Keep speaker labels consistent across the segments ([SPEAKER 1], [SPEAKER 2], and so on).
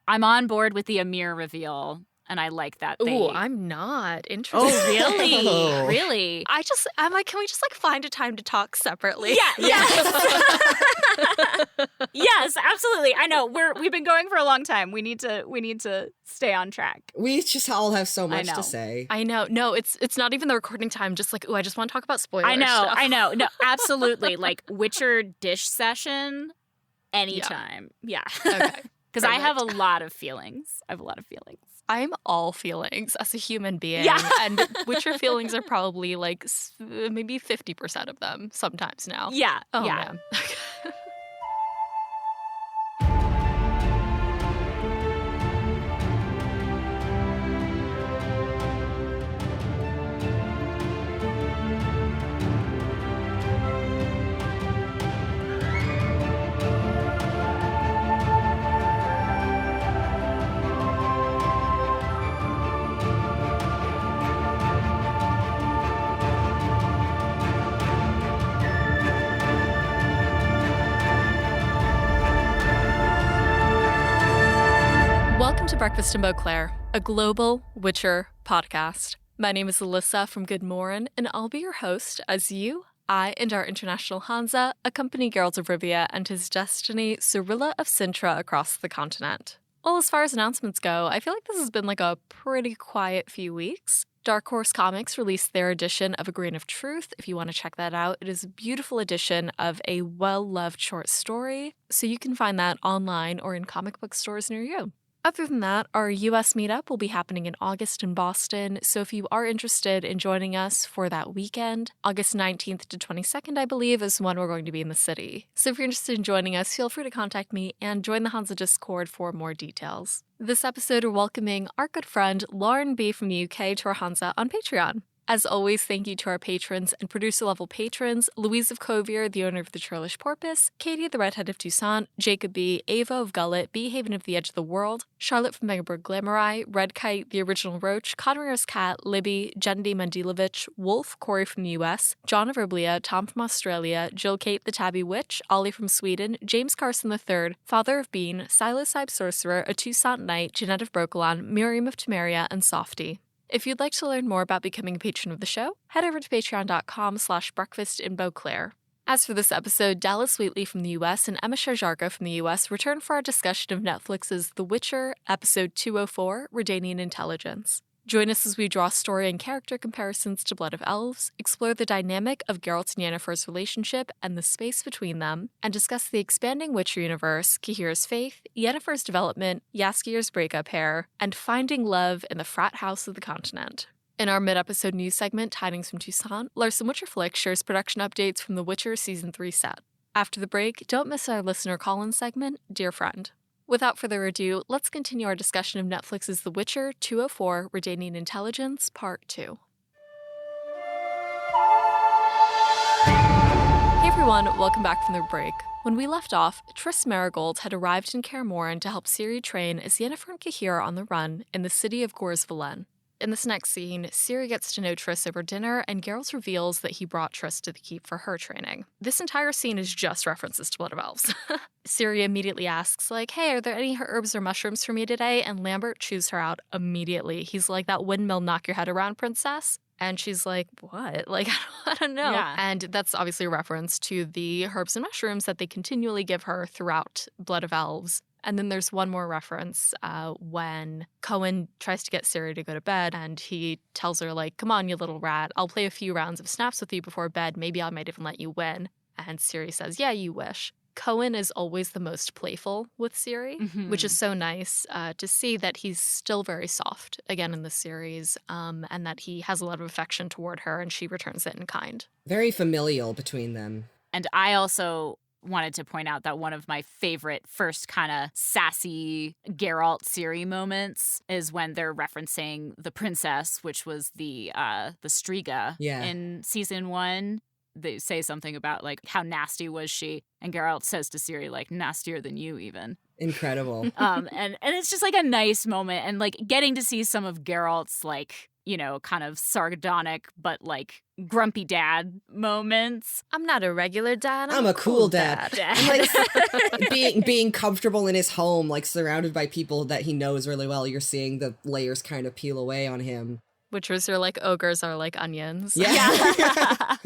[SPEAKER 1] I'm on board with the Amir reveal, and I like that.
[SPEAKER 2] Ooh, I'm not interested.
[SPEAKER 1] Oh, really?
[SPEAKER 3] Oh.
[SPEAKER 1] Really?
[SPEAKER 2] I'm like, can we just like find a time to talk separately?
[SPEAKER 1] Yeah. Yes. Yes, absolutely. I know we've been going for a long time. We need to stay on track.
[SPEAKER 3] We just all have so much
[SPEAKER 1] know.
[SPEAKER 3] to say.
[SPEAKER 2] I know. No, it's not even the recording time. Just like, ooh, I just want to talk about spoilers.
[SPEAKER 1] I know. No, absolutely. Like Witcher dish session anytime. Yeah.
[SPEAKER 2] Okay.
[SPEAKER 1] Because I have a lot of feelings.
[SPEAKER 2] I'm all feelings as a human being.
[SPEAKER 1] Yeah.
[SPEAKER 2] And Witcher feelings are probably like maybe 50% of them sometimes now.
[SPEAKER 1] Yeah.
[SPEAKER 2] Oh,
[SPEAKER 1] yeah.
[SPEAKER 2] man. Welcome to Breakfast in Beauclair, a global Witcher podcast. My name is Alyssa from GoodMorhen, and I'll be your host as I, and our international hanza accompany Geralt of Rivia and his destiny, Cirilla of Cintra, across the continent. Well, as far as announcements go, I feel like this has been like a pretty quiet few weeks. Dark Horse Comics released their edition of A Grain of Truth. If you want to check that out, it is a beautiful edition of a well-loved short story, so you can find that online or in comic book stores near you. Other than that, our US meetup will be happening in August in Boston, so if you are interested in joining us for that weekend, August 19th to 22nd, I believe, is when we're going to be in the city. So if you're interested in joining us, feel free to contact me and join the Hanza Discord for more details. This episode, we're welcoming our good friend Lauren B. from the UK to our Hanza on Patreon. As always, thank you to our patrons and producer-level patrons, Louise of Cahir, the owner of the Churlish Porpoise, Katie the Redhead of Toussaint, Jacob B., Ava of Gullet, B. Haven of the Edge of the World, Charlotte from Megaberg Glamorai, Red Kite, the Original Roach, Conrier's Cat, Libby, Jendi Mandilovich, Wolf, Corey from the US, John of Riblia, Tom from Australia, Jill Kate the Tabby Witch, Ollie from Sweden, James Carson III, Father of Bean, Silas Ibe Sorcerer, a Toussaint Knight, Jeanette of Brocalan, Miriam of Temeria, and Softy. If you'd like to learn more about becoming a patron of the show, head over to patreon.com/breakfastinbeauclair. As for this episode, Dallas Wheatley from the US and Emma Sherr-Ziarko from the US return for our discussion of Netflix's The Witcher, episode 204, Redanian Intelligence. Join us as we draw story and character comparisons to Blood of Elves, explore the dynamic of Geralt and Yennefer's relationship and the space between them, and discuss the expanding Witcher universe, Cahir's faith, Yennefer's development, Jaskier's breakup hair, and finding love in the frat house of the continent. In our mid-episode news segment, Tidings from Toussaint, Larson Witcher Flick shares production updates from The Witcher Season 3 set. After the break, don't miss our listener call-in segment, Dear Friend. Without further ado, let's continue our discussion of Netflix's The Witcher 204, Redanian Intelligence, Part 2. Hey everyone, welcome back from the break. When we left off, Triss Merigold had arrived in Kaer Morhen to help Ciri train as Yennefer and Cahir are on the run in the city of Gorsvalen. In this next scene, Ciri gets to know Triss over dinner, and Geralt reveals that he brought Triss to the keep for her training. This entire scene is just references to Blood of Elves. Ciri immediately asks, like, hey, are there any herbs or mushrooms for me today? And Lambert chews her out immediately. He's like, that windmill knock your head around, princess? And she's like, what? Like, I don't know.
[SPEAKER 1] Yeah.
[SPEAKER 2] And that's obviously a reference to the herbs and mushrooms that they continually give her throughout Blood of Elves. And then there's one more reference when Cohen tries to get Ciri to go to bed, and he tells her, like, come on, you little rat. I'll play a few rounds of snaps with you before bed. Maybe I might even let you win. And Ciri says, yeah, you wish. Cohen is always the most playful with Ciri, which is so nice to see that he's still very soft, again, in the series, and that he has a lot of affection toward her, and she returns it in kind.
[SPEAKER 3] Very familial between them.
[SPEAKER 1] And I also wanted to point out that one of my favorite first kind of sassy Geralt Ciri moments is when they're referencing the princess, which was the Striga in season 1. They say something about, like, how nasty was she? And Geralt says to Ciri, like, nastier than you even.
[SPEAKER 3] Incredible.
[SPEAKER 1] And it's just, like, a nice moment. And, like, getting to see some of Geralt's, like, kind of sardonic but like grumpy dad moments.
[SPEAKER 2] I'm not a regular dad.
[SPEAKER 3] I'm a cool dad.
[SPEAKER 1] Dad.
[SPEAKER 3] Like, being comfortable in his home, like surrounded by people that he knows really well, you're seeing the layers kind of peel away on him.
[SPEAKER 2] Witchers are like ogres are like onions.
[SPEAKER 3] Yeah.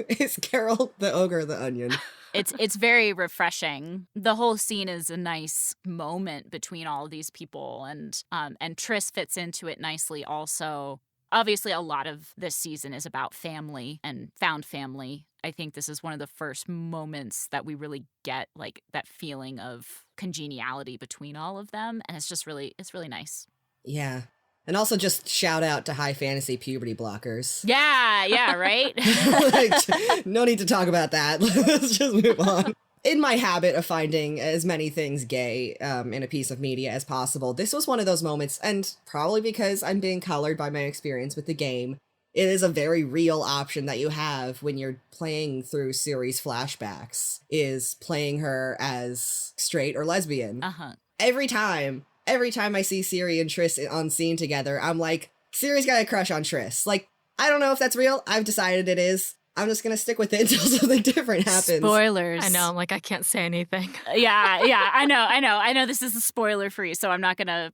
[SPEAKER 3] Is Geralt the ogre the onion?
[SPEAKER 1] It's very refreshing. The whole scene is a nice moment between all of these people, and Triss fits into it nicely also. Obviously, a lot of this season is about family and found family. I think this is one of the first moments that we really get like that feeling of congeniality between all of them, and it's really nice.
[SPEAKER 3] Yeah. And also just shout out to high fantasy puberty blockers.
[SPEAKER 1] Yeah, right?
[SPEAKER 3] Like, no need to talk about that. Let's just move on. In my habit of finding as many things gay in a piece of media as possible, this was one of those moments, and probably because I'm being colored by my experience with the game, it is a very real option that you have when you're playing through series flashbacks, is playing her as straight or lesbian.
[SPEAKER 1] Uh-huh.
[SPEAKER 3] Every time I see Ciri and Triss on scene together, I'm like, Ciri's got a crush on Triss. Like, I don't know if that's real. I've decided it is. I'm just gonna stick with it until something different happens.
[SPEAKER 1] Spoilers.
[SPEAKER 2] I know, I'm like, I can't say anything.
[SPEAKER 1] Yeah, I know this is a spoiler for you, so I'm not gonna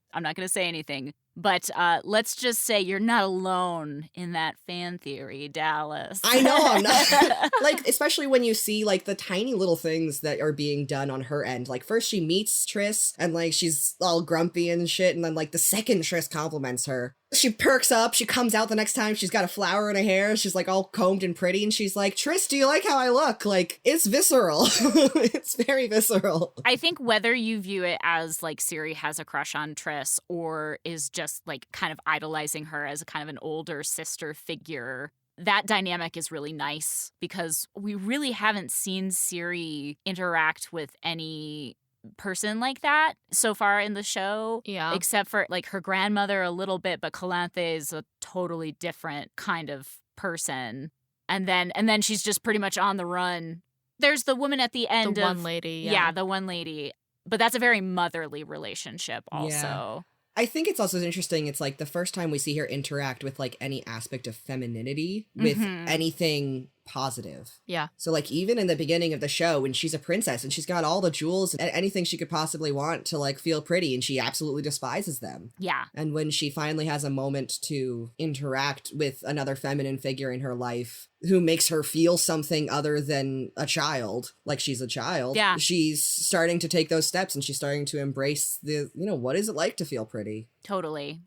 [SPEAKER 1] say anything. But let's just say you're not alone in that fan theory, Dallas.
[SPEAKER 3] I know I'm not. Like, especially when you see, like, the tiny little things that are being done on her end. Like, first she meets Triss, and, like, she's all grumpy and shit, and then, like, the second Triss compliments her, she perks up, she comes out the next time, she's got a flower in her hair, she's, like, all combed and pretty, and she's like, Triss, do you like how I look? Like, it's visceral. It's very visceral.
[SPEAKER 1] I think whether you view it as, like, Ciri has a crush on Triss, or is just, like, kind of idolizing her as a kind of an older sister figure, that dynamic is really nice, because we really haven't seen Ciri interact with any person like that so far in the show.
[SPEAKER 2] Yeah.
[SPEAKER 1] Except for, like, her grandmother a little bit, but Calanthe is a totally different kind of person. And then she's just pretty much on the run. There's the woman at the end
[SPEAKER 2] The one lady.
[SPEAKER 1] Yeah, the one lady. But that's a very motherly relationship also.
[SPEAKER 3] Yeah. I think it's also interesting, it's like the first time we see her interact with like any aspect of femininity with anything positive.
[SPEAKER 2] Yeah.
[SPEAKER 3] So like even in the beginning of the show when she's a princess and she's got all the jewels and anything she could possibly want to like feel pretty, and she absolutely despises them.
[SPEAKER 1] Yeah.
[SPEAKER 3] And when she finally has a moment to interact with another feminine figure in her life who makes her feel something other than a child, like she's a child,
[SPEAKER 1] yeah,
[SPEAKER 3] she's starting to take those steps, and she's starting to embrace the, what is it like to feel pretty?
[SPEAKER 1] Totally.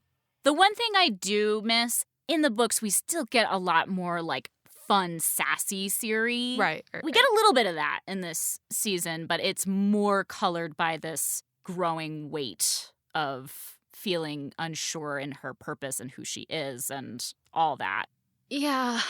[SPEAKER 1] The one thing I do miss, in the books, we still get a lot more like fun, sassy Ciri.
[SPEAKER 2] Right.
[SPEAKER 1] We get a little bit of that in this season, but it's more colored by this growing weight of feeling unsure in her purpose and who she is and all that.
[SPEAKER 2] Yeah.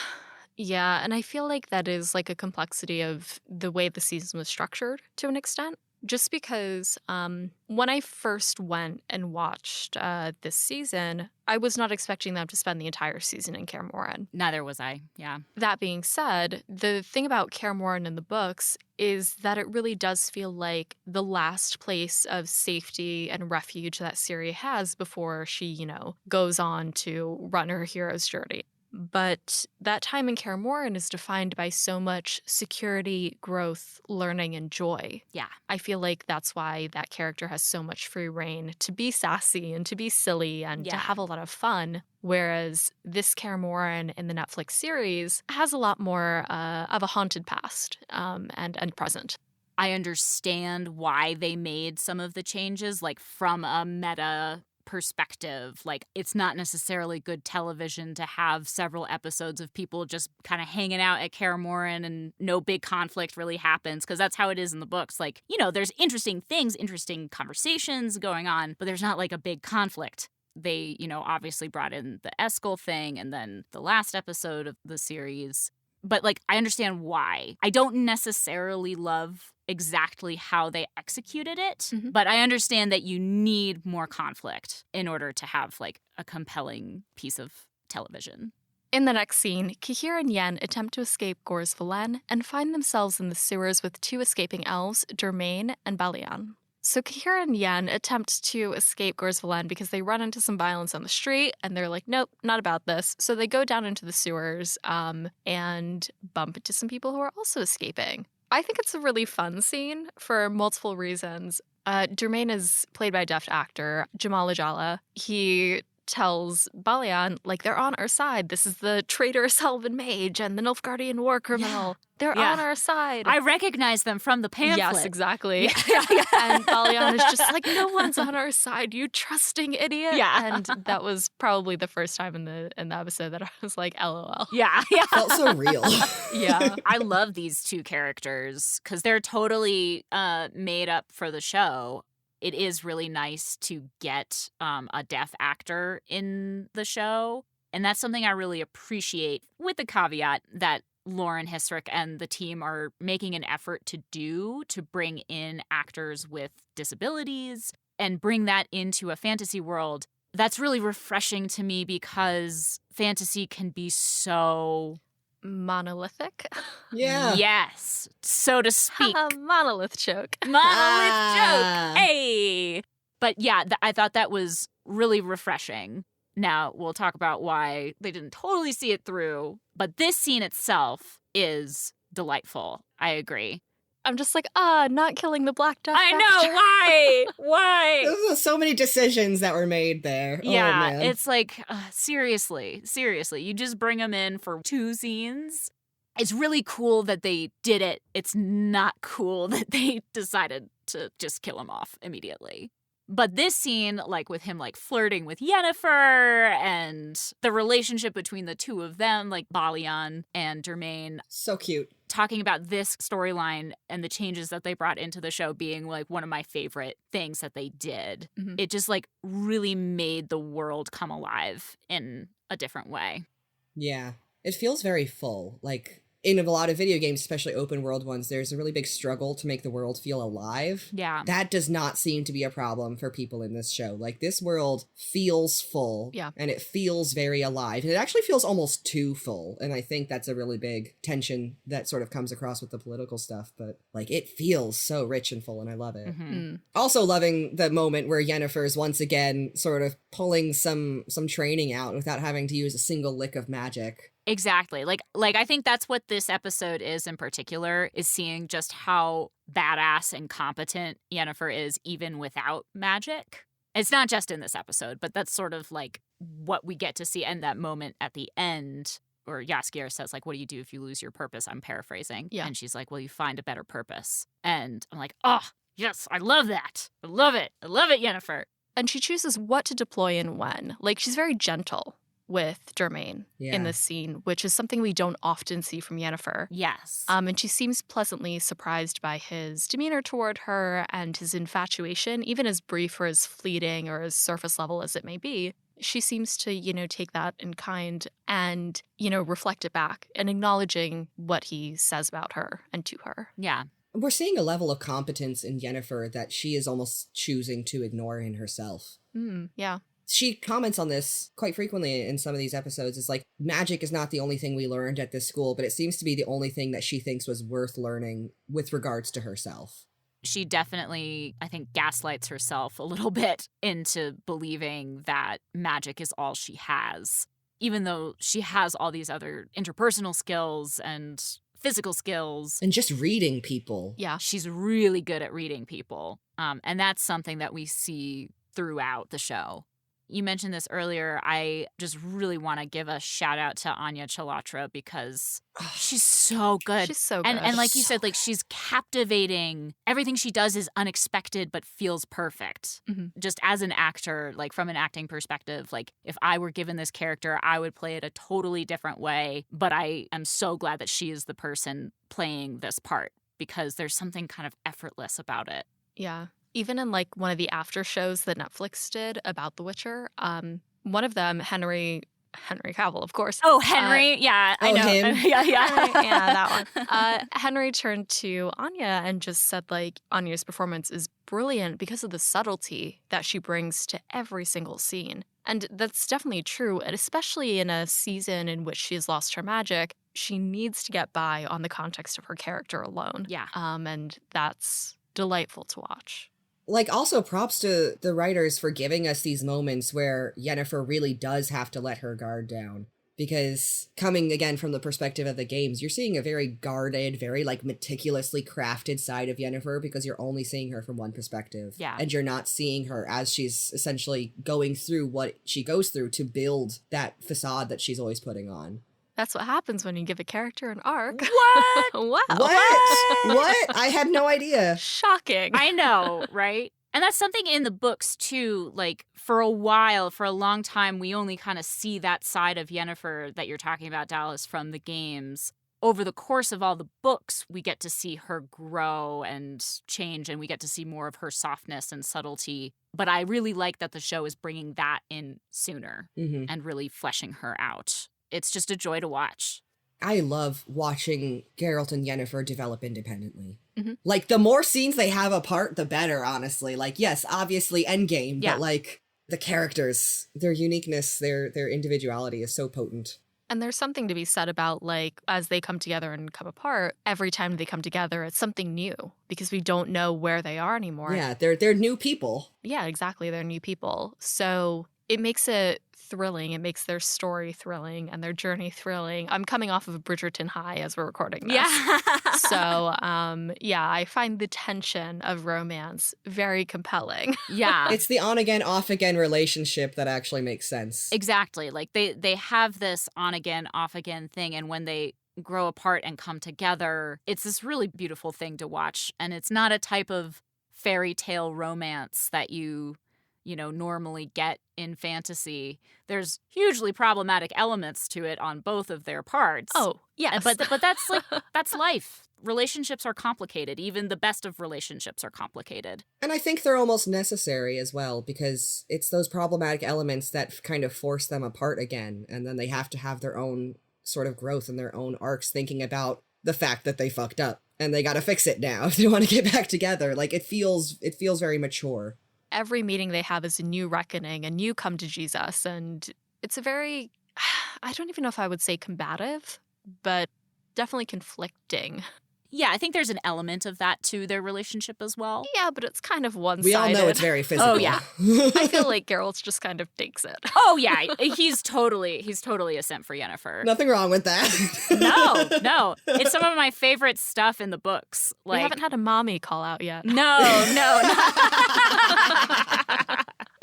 [SPEAKER 2] Yeah, and I feel like that is like a complexity of the way the season was structured to an extent. Just because when I first went and watched this season, I was not expecting them to spend the entire season in Kaer Morhen.
[SPEAKER 1] Neither was I, yeah.
[SPEAKER 2] That being said, the thing about Kaer Morhen in the books is that it really does feel like the last place of safety and refuge that Ciri has before she, goes on to run her hero's journey. But that time in Kaer Morhen is defined by so much security, growth, learning, and joy.
[SPEAKER 1] Yeah.
[SPEAKER 2] I feel like that's why that character has so much free reign to be sassy and to be silly and to have a lot of fun. Whereas this Kaer Morhen in the Netflix series has a lot more of a haunted past and present.
[SPEAKER 1] I understand why they made some of the changes, like from a meta perspective. Like, it's not necessarily good television to have several episodes of people just kind of hanging out at Kaer Morhen and no big conflict really happens, because that's how it is in the books. Like, there's interesting things, interesting conversations going on, but there's not like a big conflict. They, obviously brought in the Eskel thing and then the last episode of the series. But, like, I understand why. I don't necessarily love exactly how they executed it, but I understand that you need more conflict in order to have, like, a compelling piece of television.
[SPEAKER 2] In the next scene, Cahir and Yen attempt to escape Gor's Velen and find themselves in the sewers with two escaping elves, Dermain and Balian. So Cahir and Yen attempt to escape Gorsvalen because they run into some violence on the street, and they're like, nope, not about this. So they go down into the sewers and bump into some people who are also escaping. I think it's a really fun scene for multiple reasons. Dermain is played by a deaf actor, Jamal Ajala. He tells Balian, like, they're on our side. This is the traitorous Elven mage and the Nilfgaardian war criminal. They're on our side.
[SPEAKER 1] I recognize them from the pamphlet.
[SPEAKER 2] Yes, exactly.
[SPEAKER 1] Yeah.
[SPEAKER 2] And Balian is just like, no one's on our side, you trusting idiot.
[SPEAKER 1] Yeah.
[SPEAKER 2] And that was probably the first time in the episode that I was like, LOL.
[SPEAKER 1] Yeah.
[SPEAKER 3] Felt so real.
[SPEAKER 2] Yeah.
[SPEAKER 1] I love these two characters because they're totally made up for the show. It is really nice to get a deaf actor in the show. And that's something I really appreciate, with the caveat that Lauren Hissrich and the team are making an effort to do, to bring in actors with disabilities and bring that into a fantasy world. That's really refreshing to me because fantasy can be so
[SPEAKER 2] monolithic.
[SPEAKER 3] Yeah.
[SPEAKER 1] Yes, so to speak.
[SPEAKER 2] Monolith joke.
[SPEAKER 1] Monolith joke. Hey. But yeah, I thought that was really refreshing. Now, we'll talk about why they didn't totally see it through, but this scene itself is delightful. I agree.
[SPEAKER 2] I'm just like, not killing the Black Duck.
[SPEAKER 1] I know, why? Why?
[SPEAKER 3] There's so many decisions that were made there.
[SPEAKER 1] Yeah,
[SPEAKER 3] oh, man.
[SPEAKER 1] It's like, seriously, you just bring them in for 2 scenes. It's really cool that they did it. It's not cool that they decided to just kill him off immediately. But this scene, like with him like flirting with Yennefer and the relationship between the two of them, like Balian and Dermain.
[SPEAKER 3] So cute.
[SPEAKER 1] Talking about this storyline and the changes that they brought into the show being like one of my favorite things that they did. Mm-hmm. It just like really made the world come alive in a different way.
[SPEAKER 3] Yeah. It feels very full. Like, in a lot of video games, especially open world ones, there's a really big struggle to make the world feel alive.
[SPEAKER 1] Yeah.
[SPEAKER 3] That does not seem to be a problem for people in this show. Like, this world feels full.
[SPEAKER 2] Yeah.
[SPEAKER 3] And it feels very alive. And it actually feels almost too full. And I think that's a really big tension that sort of comes across with the political stuff. But, like, it feels so rich and full, and I love it.
[SPEAKER 2] Mm-hmm.
[SPEAKER 3] Also loving the moment where Yennefer's once again sort of pulling some training out without having to use a single lick of magic.
[SPEAKER 1] Exactly. Like I think that's what this episode is in particular, is seeing just how badass and competent Yennefer is even without magic. It's not just in this episode, but that's sort of like what we get to see in that moment at the end where Jaskier says, like, what do you do if you lose your purpose? I'm paraphrasing.
[SPEAKER 2] Yeah.
[SPEAKER 1] And she's like, well, you find a better purpose. And I'm like, oh, yes, I love that. I love it. I love it, Yennefer.
[SPEAKER 2] And she chooses what to deploy and when. Like, she's very gentle with Dermain in this scene, which is something we don't often see from Yennefer.
[SPEAKER 1] Yes.
[SPEAKER 2] And she seems pleasantly surprised by his demeanor toward her and his infatuation, even as brief or as fleeting or as surface level as it may be. She seems to, take that in kind and, reflect it back and acknowledging what he says about her and to her.
[SPEAKER 1] Yeah.
[SPEAKER 3] We're seeing a level of competence in Yennefer that she is almost choosing to ignore in herself.
[SPEAKER 2] Yeah.
[SPEAKER 3] She comments on this quite frequently in some of these episodes. It's like, magic is not the only thing we learned at this school, but it seems to be the only thing that she thinks was worth learning with regards to herself.
[SPEAKER 1] She definitely, I think, gaslights herself a little bit into believing that magic is all she has, even though she has all these other interpersonal skills and physical skills.
[SPEAKER 3] And just reading people.
[SPEAKER 2] Yeah.
[SPEAKER 1] She's really good at reading people. And that's something that we see throughout the show. You mentioned this earlier. I just really want to give a shout out to Anya Chalotra because she's so good.
[SPEAKER 2] She's so good.
[SPEAKER 1] And like you said, like she's captivating. Everything she does is unexpected but feels perfect. Mm-hmm. Just as an actor, like from an acting perspective, like if I were given this character, I would play it a totally different way. But I am so glad that she is the person playing this part because there's something kind of effortless about it.
[SPEAKER 2] Yeah. Even in like one of the after shows that Netflix did about The Witcher, one of them, Henry Cavill, of course.
[SPEAKER 1] Oh, Henry. Yeah, I know.
[SPEAKER 3] Him.
[SPEAKER 1] Yeah.
[SPEAKER 2] That one. Henry turned to Anya and just said, like, Anya's performance is brilliant because of the subtlety that she brings to every single scene. And that's definitely true, and especially in a season in which she has lost her magic, she needs to get by on the context of her character alone.
[SPEAKER 1] Yeah.
[SPEAKER 2] And that's delightful to watch.
[SPEAKER 3] Like, also props to the writers for giving us these moments where Yennefer really does have to let her guard down. Because coming again from the perspective of the games, you're seeing a very guarded, very like meticulously crafted side of Yennefer because you're only seeing her from one perspective.
[SPEAKER 1] Yeah.
[SPEAKER 3] And you're not seeing her as she's essentially going through what she goes through to build that facade that she's always putting on.
[SPEAKER 2] That's what happens when you give a character an arc.
[SPEAKER 1] What?
[SPEAKER 2] Wow.
[SPEAKER 3] What? I had no idea.
[SPEAKER 2] Shocking.
[SPEAKER 1] I know, right? And that's something in the books, too. Like, for a while, for a long time, we only kind of see that side of Yennefer that you're talking about, Dallas, from the games. Over the course of all the books, we get to see her grow and change, and we get to see more of her softness and subtlety. But I really like that the show is bringing that in sooner and really fleshing her out. It's just a joy to watch.
[SPEAKER 3] I love watching Geralt and Yennefer develop independently. Like, the more scenes they have apart, the better, honestly. Like, yes, obviously endgame, but like, the characters, their uniqueness, their individuality is so potent.
[SPEAKER 2] And there's something to be said about, like, as they come together and come apart, every time they come together, it's something new because we don't know where they are anymore.
[SPEAKER 3] Yeah, they're new people.
[SPEAKER 2] Yeah, exactly. They're new people. So it makes it thrilling. It makes their story thrilling and their journey thrilling. I'm coming off of a Bridgerton high as we're recording this.
[SPEAKER 1] Yeah.
[SPEAKER 2] So, I find the tension of romance very compelling.
[SPEAKER 1] Yeah.
[SPEAKER 3] It's the on-again, off-again relationship that actually makes sense.
[SPEAKER 1] Exactly. Like, they have this on-again, off-again thing, and when they grow apart and come together, it's this really beautiful thing to watch. And it's not a type of fairy tale romance that you normally get in fantasy. There's hugely problematic elements to it on both of their parts.
[SPEAKER 2] Oh, yes.
[SPEAKER 1] But that's like, that's life. Relationships are complicated. Even the best of relationships are complicated.
[SPEAKER 3] And I think they're almost necessary as well, because it's those problematic elements that kind of force them apart again, and then they have to have their own sort of growth and their own arcs, thinking about the fact that they fucked up, and they gotta fix it now if they want to get back together. Like, it feels very mature.
[SPEAKER 2] Every meeting they have is a new reckoning, a new come to Jesus, and it's a very, I don't even know if I would say combative, but definitely conflicting.
[SPEAKER 1] Yeah, I think there's an element of that to their relationship as well.
[SPEAKER 2] Yeah, but it's kind of one-sided.
[SPEAKER 3] We all know it's very physical.
[SPEAKER 1] Oh, yeah.
[SPEAKER 2] I feel like Geralt just kind of takes it.
[SPEAKER 1] Oh, yeah. He's totally a simp for Yennefer.
[SPEAKER 3] Nothing wrong with that.
[SPEAKER 1] No. It's some of my favorite stuff in the books. Like,
[SPEAKER 2] we haven't had a mommy call out yet.
[SPEAKER 1] No.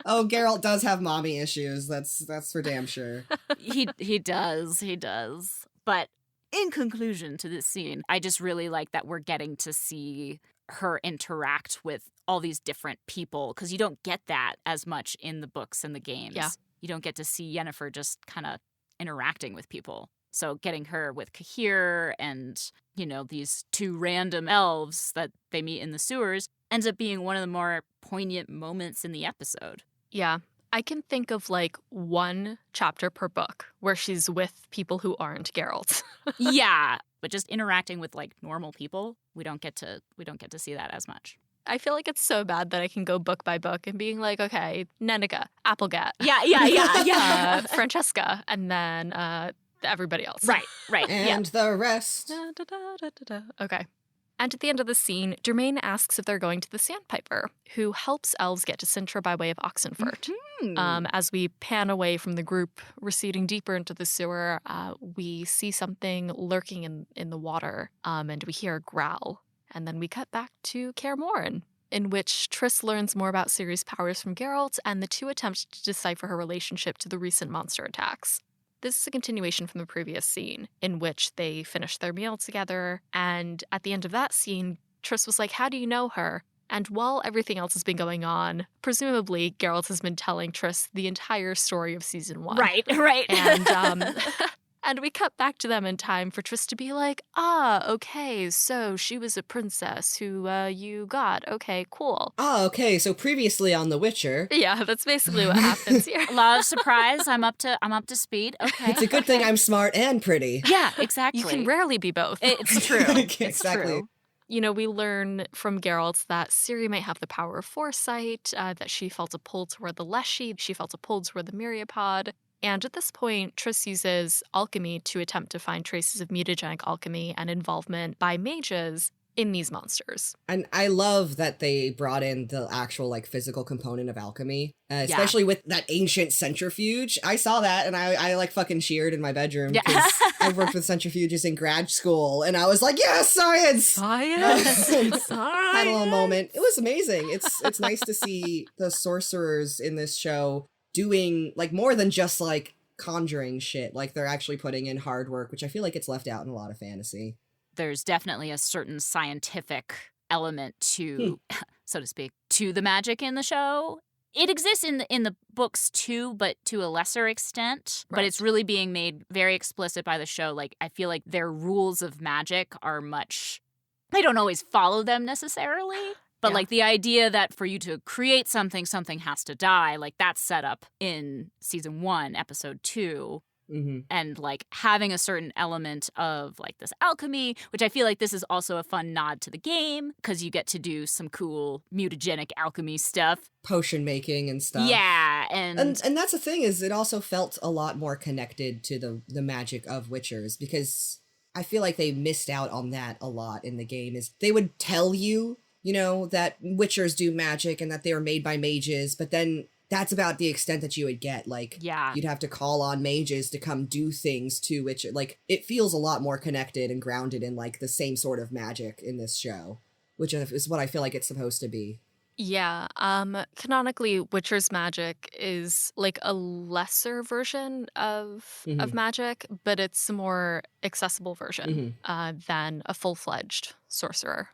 [SPEAKER 3] Oh, Geralt does have mommy issues. That's for damn sure.
[SPEAKER 1] He does. But in conclusion to this scene, I just really like that we're getting to see her interact with all these different people, because you don't get that as much in the books and the games.
[SPEAKER 2] Yeah.
[SPEAKER 1] You don't get to see Yennefer just kind of interacting with people. So getting her with Cahir and, these two random elves that they meet in the sewers ends up being one of the more poignant moments in the episode.
[SPEAKER 2] Yeah. I can think of like one chapter per book where she's with people who aren't Geralt.
[SPEAKER 1] Yeah, but just interacting with like normal people, we don't get to see that as much.
[SPEAKER 2] I feel like it's so bad that I can go book by book and being like, okay, Nennika, Applegat.
[SPEAKER 1] Yeah.
[SPEAKER 2] Francesca, and then everybody else.
[SPEAKER 1] Right.
[SPEAKER 3] And the rest.
[SPEAKER 2] Okay. And at the end of the scene, Germaine asks if they're going to the Sandpiper, who helps elves get to Cintra by way of Oxenfurt. As we pan away from the group receding deeper into the sewer, we see something lurking in the water, and we hear a growl. And then we cut back to Kaer Morhen, in which Triss learns more about Ciri's powers from Geralt, and the two attempt to decipher her relationship to the recent monster attacks. This is a continuation from the previous scene, in which they finished their meal together, and at the end of that scene, Triss was like, how do you know her? And while everything else has been going on, presumably Geralt has been telling Triss the entire story of Season 1.
[SPEAKER 1] Right.
[SPEAKER 2] And we cut back to them in time for Triss to be like, okay, so she was a princess who you got. Okay, cool.
[SPEAKER 3] Okay, so previously on The Witcher.
[SPEAKER 2] Yeah, that's basically what happens here.
[SPEAKER 1] A lot of surprise. I'm up to speed. Okay.
[SPEAKER 3] It's a good thing I'm smart and pretty.
[SPEAKER 1] Yeah, exactly.
[SPEAKER 2] You can rarely be both.
[SPEAKER 1] It's true. It's
[SPEAKER 3] Exactly.
[SPEAKER 1] true.
[SPEAKER 2] We learn from Geralt that Ciri might have the power of foresight, that she felt a pull toward the Leshy, she felt a pull toward the Myriapod. And at this point, Triss uses alchemy to attempt to find traces of mutagenic alchemy and involvement by mages in these monsters.
[SPEAKER 3] And I love that they brought in the actual like physical component of alchemy, especially with that ancient centrifuge. I saw that and I like fucking cheered in my bedroom because I worked with centrifuges in grad school and I was like, yes, science!
[SPEAKER 2] Science!
[SPEAKER 3] Had a little moment. It was amazing. It's nice to see the sorcerers in this show doing like more than just like conjuring shit. Like they're actually putting in hard work, which I feel like it's left out in a lot of fantasy.
[SPEAKER 1] There's definitely a certain scientific element to, so to speak, to the magic in the show. It exists in the books too, but to a lesser extent. Right. But it's really being made very explicit by the show. Like, I feel like their rules of magic are they don't always follow them necessarily. But like the idea that for you to create something has to die, like that's set up in season 1, episode 2. Mm-hmm. And like having a certain element of like this alchemy, which I feel like this is also a fun nod to the game because you get to do some cool mutagenic alchemy stuff,
[SPEAKER 3] potion making and stuff.
[SPEAKER 1] Yeah, and
[SPEAKER 3] that's the thing is it also felt a lot more connected to the magic of Witchers because I feel like they missed out on that a lot in the game. Is they would tell you, you know, that Witchers do magic and that they are made by mages, but then that's about the extent that you would get. Like, you'd have to call on mages to come do things to which, like, it feels a lot more connected and grounded in, like, the same sort of magic in this show, which is what I feel like it's supposed to be.
[SPEAKER 2] Yeah, canonically, Witcher's magic is, like, a lesser version of magic, but it's a more accessible version than a full-fledged sorcerer.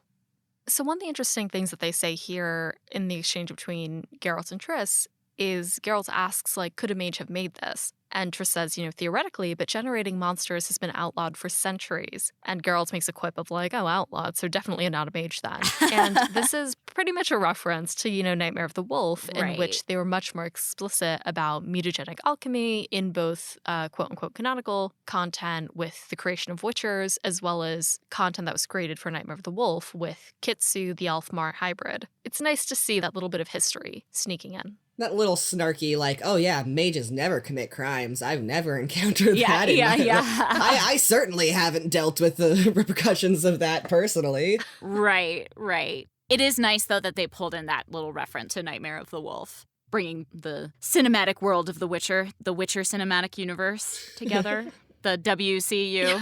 [SPEAKER 2] So one of the interesting things that they say here in the exchange between Geralt and Triss is Geralt asks, like, could a mage have made this? And Triss says, you know, theoretically, but generating monsters has been outlawed for centuries. And Geralt makes a quip of like, oh, outlawed, so definitely not a mage then. And this is pretty much a reference to, you know, Nightmare of the Wolf, in which they were much more explicit about mutagenic alchemy in both quote-unquote canonical content with the creation of Witchers, as well as content that was created for Nightmare of the Wolf with Kitsu, the Elf-Mar hybrid. It's nice to see that little bit of history sneaking in.
[SPEAKER 3] That little snarky, like, oh yeah, mages never commit crimes. I've never encountered that in my life. I certainly haven't dealt with the repercussions of that personally.
[SPEAKER 1] Right. It is nice, though, that they pulled in that little reference to Nightmare of the Wolf, bringing the cinematic world of The Witcher cinematic universe together. The WCU.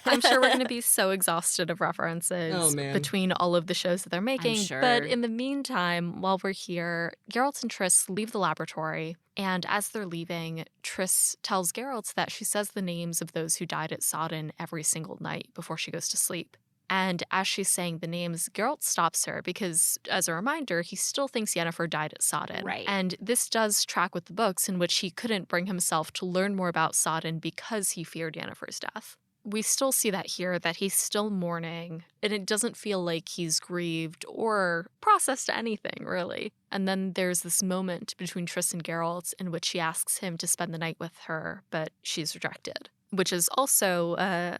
[SPEAKER 2] I'm sure we're going to be so exhausted of references between all of the shows that they're making.
[SPEAKER 1] Sure.
[SPEAKER 2] But in the meantime, while we're here, Geralt and Triss leave the laboratory. And as they're leaving, Triss tells Geralt that she says the names of those who died at Sodden every single night before she goes to sleep. And as she's saying the names, Geralt stops her because, as a reminder, he still thinks Yennefer died at Sodden.
[SPEAKER 1] Right.
[SPEAKER 2] And this does track with the books in which he couldn't bring himself to learn more about Sodden because he feared Yennefer's death. We still see that here, that he's still mourning, and it doesn't feel like he's grieved or processed anything, really. And then there's this moment between Triss and Geralt in which she asks him to spend the night with her, but she's rejected, which is also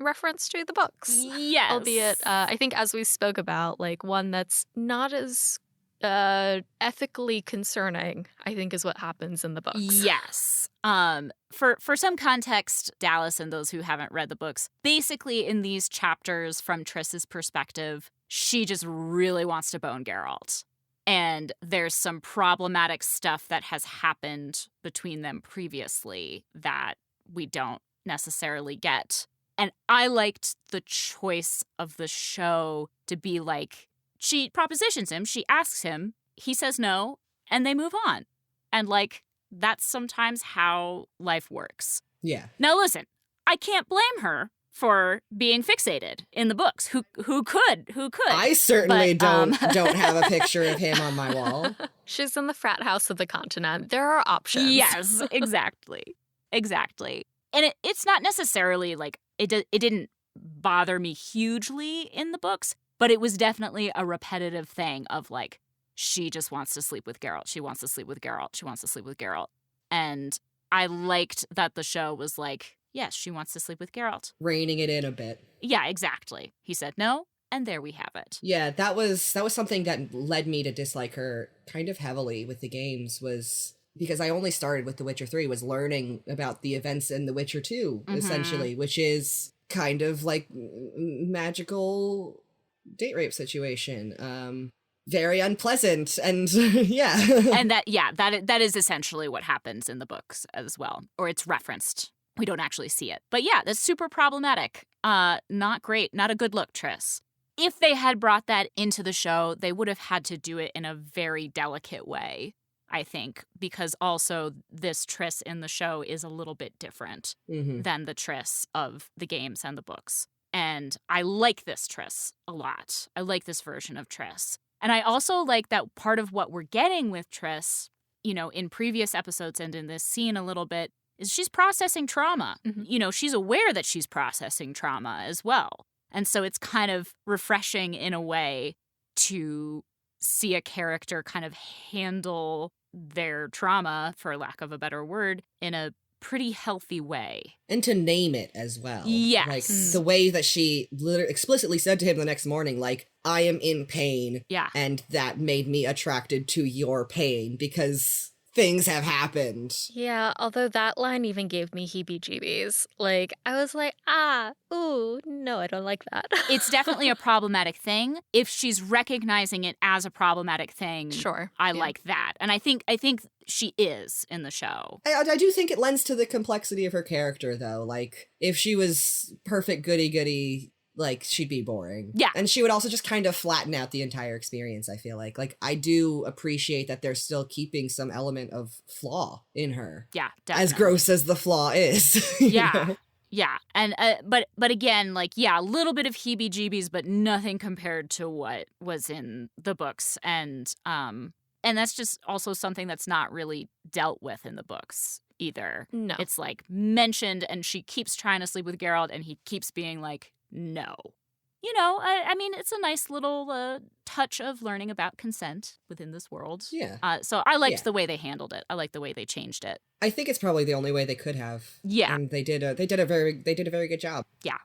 [SPEAKER 2] reference to the books.
[SPEAKER 1] Yes.
[SPEAKER 2] Albeit, I think as we spoke about, like one that's not as ethically concerning, I think is what happens in the books.
[SPEAKER 1] Yes. For some context, Dallas and those who haven't read the books, basically in these chapters from Triss's perspective, she just really wants to bone Geralt. And there's some problematic stuff that has happened between them previously that we don't necessarily get. And I liked the choice of the show to be like, she propositions him, she asks him, he says no, and they move on. And like, that's sometimes how life works.
[SPEAKER 3] Yeah.
[SPEAKER 1] Now listen, I can't blame her for being fixated in the books. Who could?
[SPEAKER 3] I certainly don't have a picture of him on my wall.
[SPEAKER 2] She's in the frat house of the continent. There are options.
[SPEAKER 1] Yes, exactly. And it's not necessarily like, it didn't bother me hugely in the books, but it was definitely a repetitive thing of like, she just wants to sleep with Geralt. She wants to sleep with Geralt. She wants to sleep with Geralt. And I liked that the show was like, yes, she wants to sleep with Geralt.
[SPEAKER 3] Reining it in a bit.
[SPEAKER 1] Yeah, exactly. He said no, and there we have it.
[SPEAKER 3] Yeah, that was something that led me to dislike her kind of heavily with the games, was because I only started with The Witcher 3, was learning about the events in The Witcher 2, essentially, which is kind of like magical date rape situation. Very unpleasant, and yeah.
[SPEAKER 1] And that is essentially what happens in the books as well, or it's referenced. We don't actually see it. But yeah, that's super problematic. Not great. Not a good look, Triss. If they had brought that into the show, they would have had to do it in a very delicate way, I think, because also this Triss in the show is a little bit different than the Triss of the games and the books. And I like this Triss a lot. I like this version of Triss. And I also like that part of what we're getting with Triss, in previous episodes and in this scene a little bit, is she's processing trauma. She's aware that she's processing trauma as well. And so it's kind of refreshing in a way to see a character kind of handle their trauma, for lack of a better word, in a pretty healthy way.
[SPEAKER 3] And to name it as well.
[SPEAKER 1] Yes.
[SPEAKER 3] Like the way that she literally explicitly said to him the next morning, like, I am in pain.
[SPEAKER 1] Yeah.
[SPEAKER 3] And that made me attracted to your pain because things have happened.
[SPEAKER 2] Yeah, although that line even gave me heebie-jeebies. Like, I was like, ooh, no, I don't like that.
[SPEAKER 1] It's definitely a problematic thing. If she's recognizing it as a problematic thing,
[SPEAKER 2] sure,
[SPEAKER 1] I like that. And I think she is in the show.
[SPEAKER 3] I do think it lends to the complexity of her character, though. Like, if she was perfect goody-goody, like, she'd be boring.
[SPEAKER 1] Yeah.
[SPEAKER 3] And she would also just kind of flatten out the entire experience, I feel like. Like, I do appreciate that they're still keeping some element of flaw in her.
[SPEAKER 1] Yeah, definitely.
[SPEAKER 3] As gross as the flaw is.
[SPEAKER 1] Yeah.
[SPEAKER 3] know?
[SPEAKER 1] Yeah. And, but again, like, yeah, a little bit of heebie-jeebies, but nothing compared to what was in the books. And that's just also something that's not really dealt with in the books either.
[SPEAKER 2] No.
[SPEAKER 1] It's, like, mentioned, and she keeps trying to sleep with Geralt, and he keeps being like, no. I mean, it's a nice little touch of learning about consent within this world.
[SPEAKER 3] Yeah.
[SPEAKER 1] So I liked the way they handled it. I liked the way they changed it.
[SPEAKER 3] I think it's probably the only way they could have.
[SPEAKER 1] Yeah.
[SPEAKER 3] And they did a very good job.
[SPEAKER 1] Yeah.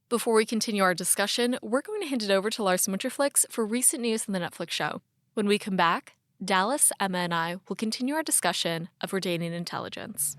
[SPEAKER 2] Before we continue our discussion, we're going to hand it over to Larson Winterflix for recent news in the Netflix show. When we come back, Dallas, Emma, and I will continue our discussion of Redanian Intelligence.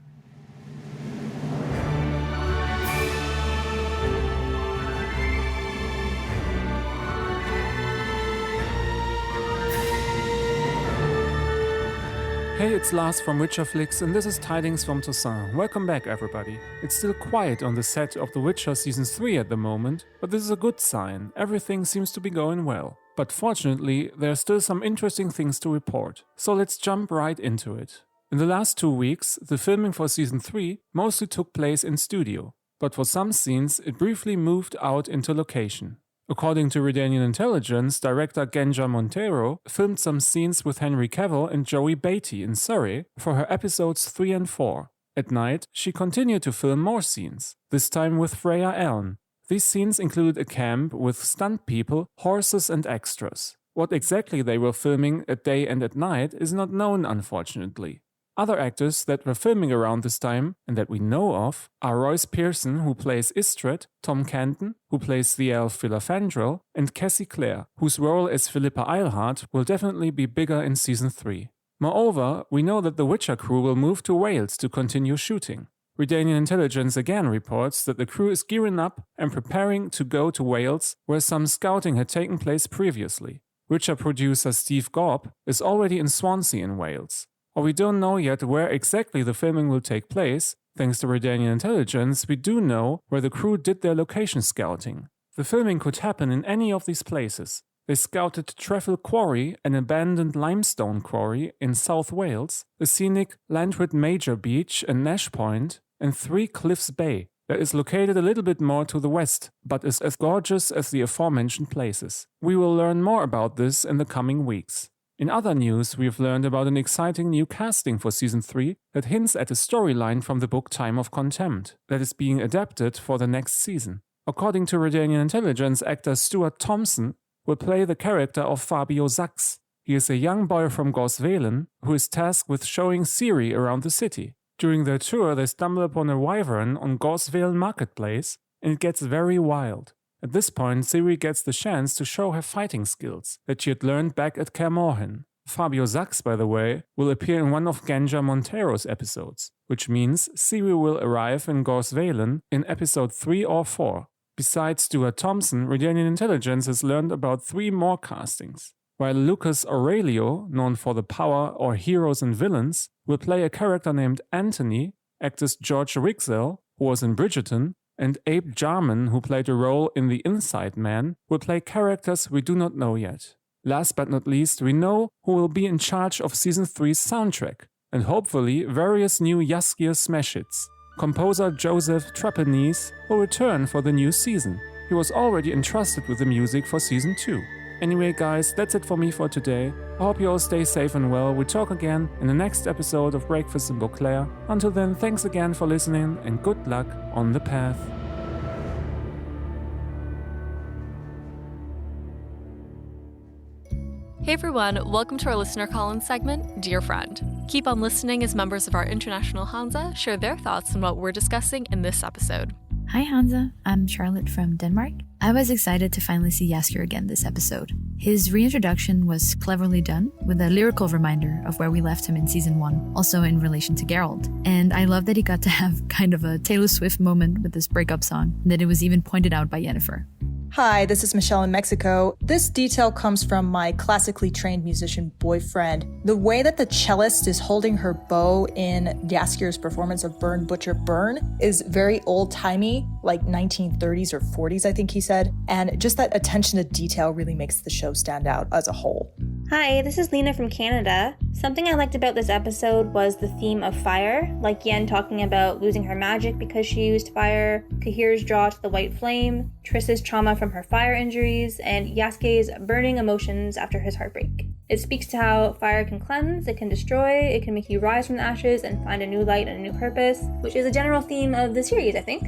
[SPEAKER 4] Hey, it's Lars from Witcherflix, and this is Tidings from Toussaint. Welcome back, everybody. It's still quiet on the set of The Witcher Season 3 at the moment, but this is a good sign. Everything seems to be going well. But fortunately, there are still some interesting things to report. So let's jump right into it. In the last 2 weeks, the filming for Season 3 mostly took place in studio, but for some scenes it briefly moved out into location. According to Redanian Intelligence, director Genja Montero filmed some scenes with Henry Cavill and Joey Batey in Surrey for her episodes 3 and 4. At night, she continued to film more scenes, this time with Freya Allen. These scenes included a camp with stunt people, horses and extras. What exactly they were filming at day and at night is not known, unfortunately. Other actors that were filming around this time, and that we know of, are Royce Pearson, who plays Istrid, Tom Canton, who plays the elf Philafandrel, and Cassie Clare, whose role as Philippa Eilhart will definitely be bigger in Season 3. Moreover, we know that the Witcher crew will move to Wales to continue shooting. Redanian Intelligence again reports that the crew is gearing up and preparing to go to Wales, where some scouting had taken place previously. Witcher producer Steve Gorb is already in Swansea in Wales. While we don't know yet where exactly the filming will take place, thanks to Redanian Intelligence, we do know where the crew did their location scouting. The filming could happen in any of these places. They scouted Trefil Quarry, an abandoned limestone quarry in South Wales, the scenic Landward Major Beach and Nash Point, and 3 Cliffs Bay, that is located a little bit more to the west, but is as gorgeous as the aforementioned places. We will learn more about this in the coming weeks. In other news, we've learned about an exciting new casting for Season 3 that hints at a storyline from the book Time of Contempt that is being adapted for the next season. According to Redanian Intelligence, actor Stuart Thompson will play the character of Fabio Sachs. He is a young boy from Gorsvelen who is tasked with showing Ciri around the city. During their tour, they stumble upon a wyvern on Gorsvalen Marketplace, and it gets very wild. At this point, Ciri gets the chance to show her fighting skills that she had learned back at GoodMorhen. Fabio Sachs, by the way, will appear in one of Ganja Montero's episodes, which means Ciri will arrive in Gorsvalen in episode 3 or 4. Besides Stuart Thompson, Redanian Intelligence has learned about 3 more castings. While Lucas Aurelio, known for The Power or Heroes and Villains, will play a character named Anthony, actors George Wigzell, who was in Bridgerton, and Abe Jarman, who played a role in The Inside Man, will play characters we do not know yet. Last but not least, we know who will be in charge of Season 3's soundtrack, and hopefully various new Jaskier smash hits. Composer Joseph Trapanese will return for the new season. He was already entrusted with the music for Season 2. Anyway guys, that's it for me for today. I hope you all stay safe and well. We talk again in the next episode of Breakfast in Beauclair. Until then, thanks again for listening and good luck on the path.
[SPEAKER 2] Hey everyone, welcome to our listener call-in segment, Dear Friend. Keep on listening as members of our international Hanza share their thoughts on what we're discussing in this episode.
[SPEAKER 5] Hi Hanza, I'm Charlotte from Denmark. I was excited to finally see Jaskier again this episode. His reintroduction was cleverly done, with a lyrical reminder of where we left him in Season 1, also in relation to Geralt. And I love that he got to have kind of a Taylor Swift moment with this breakup song, and that it was even pointed out by Yennefer.
[SPEAKER 6] Hi, this is Michelle in Mexico. This detail comes from my classically trained musician boyfriend. The way that the cellist is holding her bow in Jaskier's performance of Burn, Butcher, Burn is very old-timey, like 1930s or 40s, I think he said. And just that attention to detail really makes the show stand out as a whole.
[SPEAKER 7] Hi, this is Lena from Canada. Something I liked about this episode was the theme of fire, like Yen talking about losing her magic because she used fire, Cahir's draw to the white flame, Triss's trauma from her fire injuries, and Jaskier's burning emotions after his heartbreak. It speaks to how fire can cleanse, it can destroy, it can make you rise from the ashes and find a new light and a new purpose, which is a general theme of the series, I think.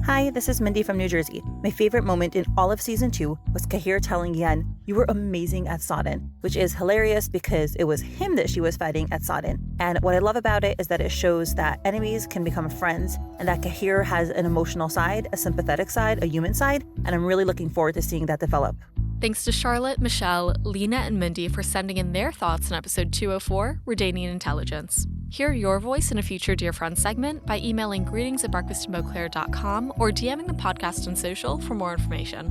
[SPEAKER 8] Hi, this is Mindy from New Jersey. My favorite moment in all of Season 2 was Cahir telling Yen, "You were amazing at Sodden," which is hilarious because it was him that she was fighting at Sodden. And what I love about it is that it shows that enemies can become friends and that Cahir has an emotional side, a sympathetic side, a human side, and I'm really looking forward to seeing that develop.
[SPEAKER 2] Thanks to Charlotte, Michelle, Lena, and Mindy for sending in their thoughts on episode 204, Redanian Intelligence. Hear your voice in a future Dear Friend segment by emailing greetings@breakfastinbeauclair.com or DMing the podcast on social for more information.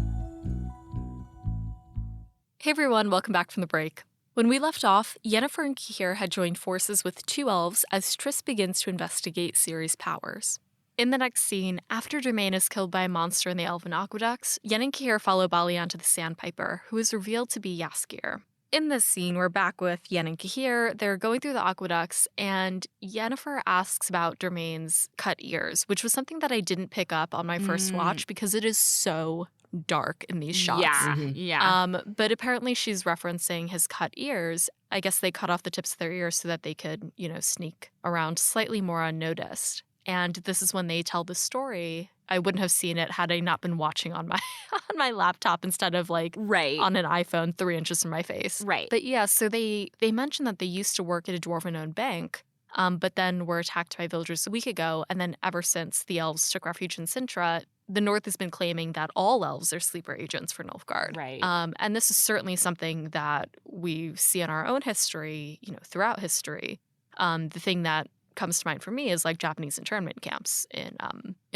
[SPEAKER 2] Hey everyone, welcome back from the break. When we left off, Yennefer and Cahir had joined forces with 2 elves as Triss begins to investigate Ciri's powers. In the next scene, after Germain is killed by a monster in the Elven Aqueducts, Yen and Cahir follow Balian to the Sandpiper, who is revealed to be Jaskier. In this scene, we're back with Yen and Cahir. They're going through the aqueducts, and Yennefer asks about Germain's cut ears, which was something that I didn't pick up on my first watch because it is so dark in these shots.
[SPEAKER 1] Yeah.
[SPEAKER 2] But apparently she's referencing his cut ears. I guess they cut off the tips of their ears so that they could, sneak around slightly more unnoticed. And this is when they tell the story. I wouldn't have seen it had I not been watching on my on my laptop instead of on an iPhone 3 inches from my face.
[SPEAKER 1] Right.
[SPEAKER 2] But yeah, so they mentioned that they used to work at a dwarven-owned bank, but then were attacked by villagers a week ago. And then ever since the elves took refuge in Cintra, the North has been claiming that all elves are sleeper agents for Nilfgaard.
[SPEAKER 1] Right.
[SPEAKER 2] And this is certainly something that we see in our own history, throughout history. The thing that comes to mind for me is Japanese internment camps in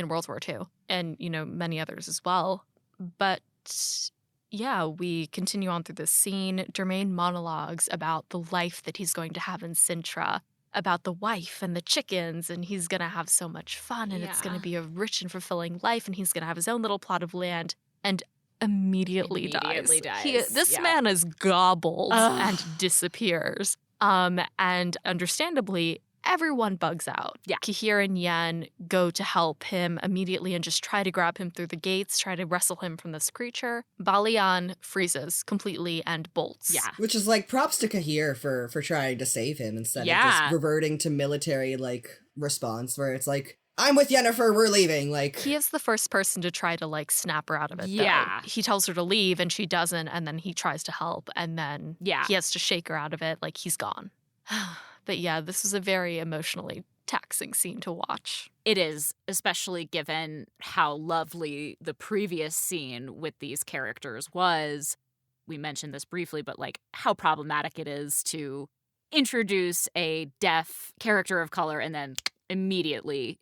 [SPEAKER 2] World War II and, many others as well. But yeah, we continue on through this scene. Germain monologues about the life that he's going to have in Cintra, about the wife and the chickens, and he's going to have so much fun, and it's going to be a rich and fulfilling life, and he's going to have his own little plot of land, and immediately dies. This man is gobbled and disappears. And understandably, everyone bugs out.
[SPEAKER 1] Yeah.
[SPEAKER 2] Cahir and Yen go to help him immediately and just try to grab him through the gates, try to wrestle him from this creature. Balian freezes completely and bolts.
[SPEAKER 1] Yeah.
[SPEAKER 3] Which is props to Cahir for trying to save him instead of just reverting to military response where it's I'm with Yennefer, we're leaving.
[SPEAKER 2] He is the first person to try to snap her out of it.
[SPEAKER 1] Yeah.
[SPEAKER 2] Though. He tells her to leave and she doesn't, and then he tries to help, and then he has to shake her out of it he's gone. But yeah, this is a very emotionally taxing scene to watch.
[SPEAKER 1] It is, especially given how lovely the previous scene with these characters was. we mentioned this briefly, but like how problematic it is to introduce a deaf character of color and then immediately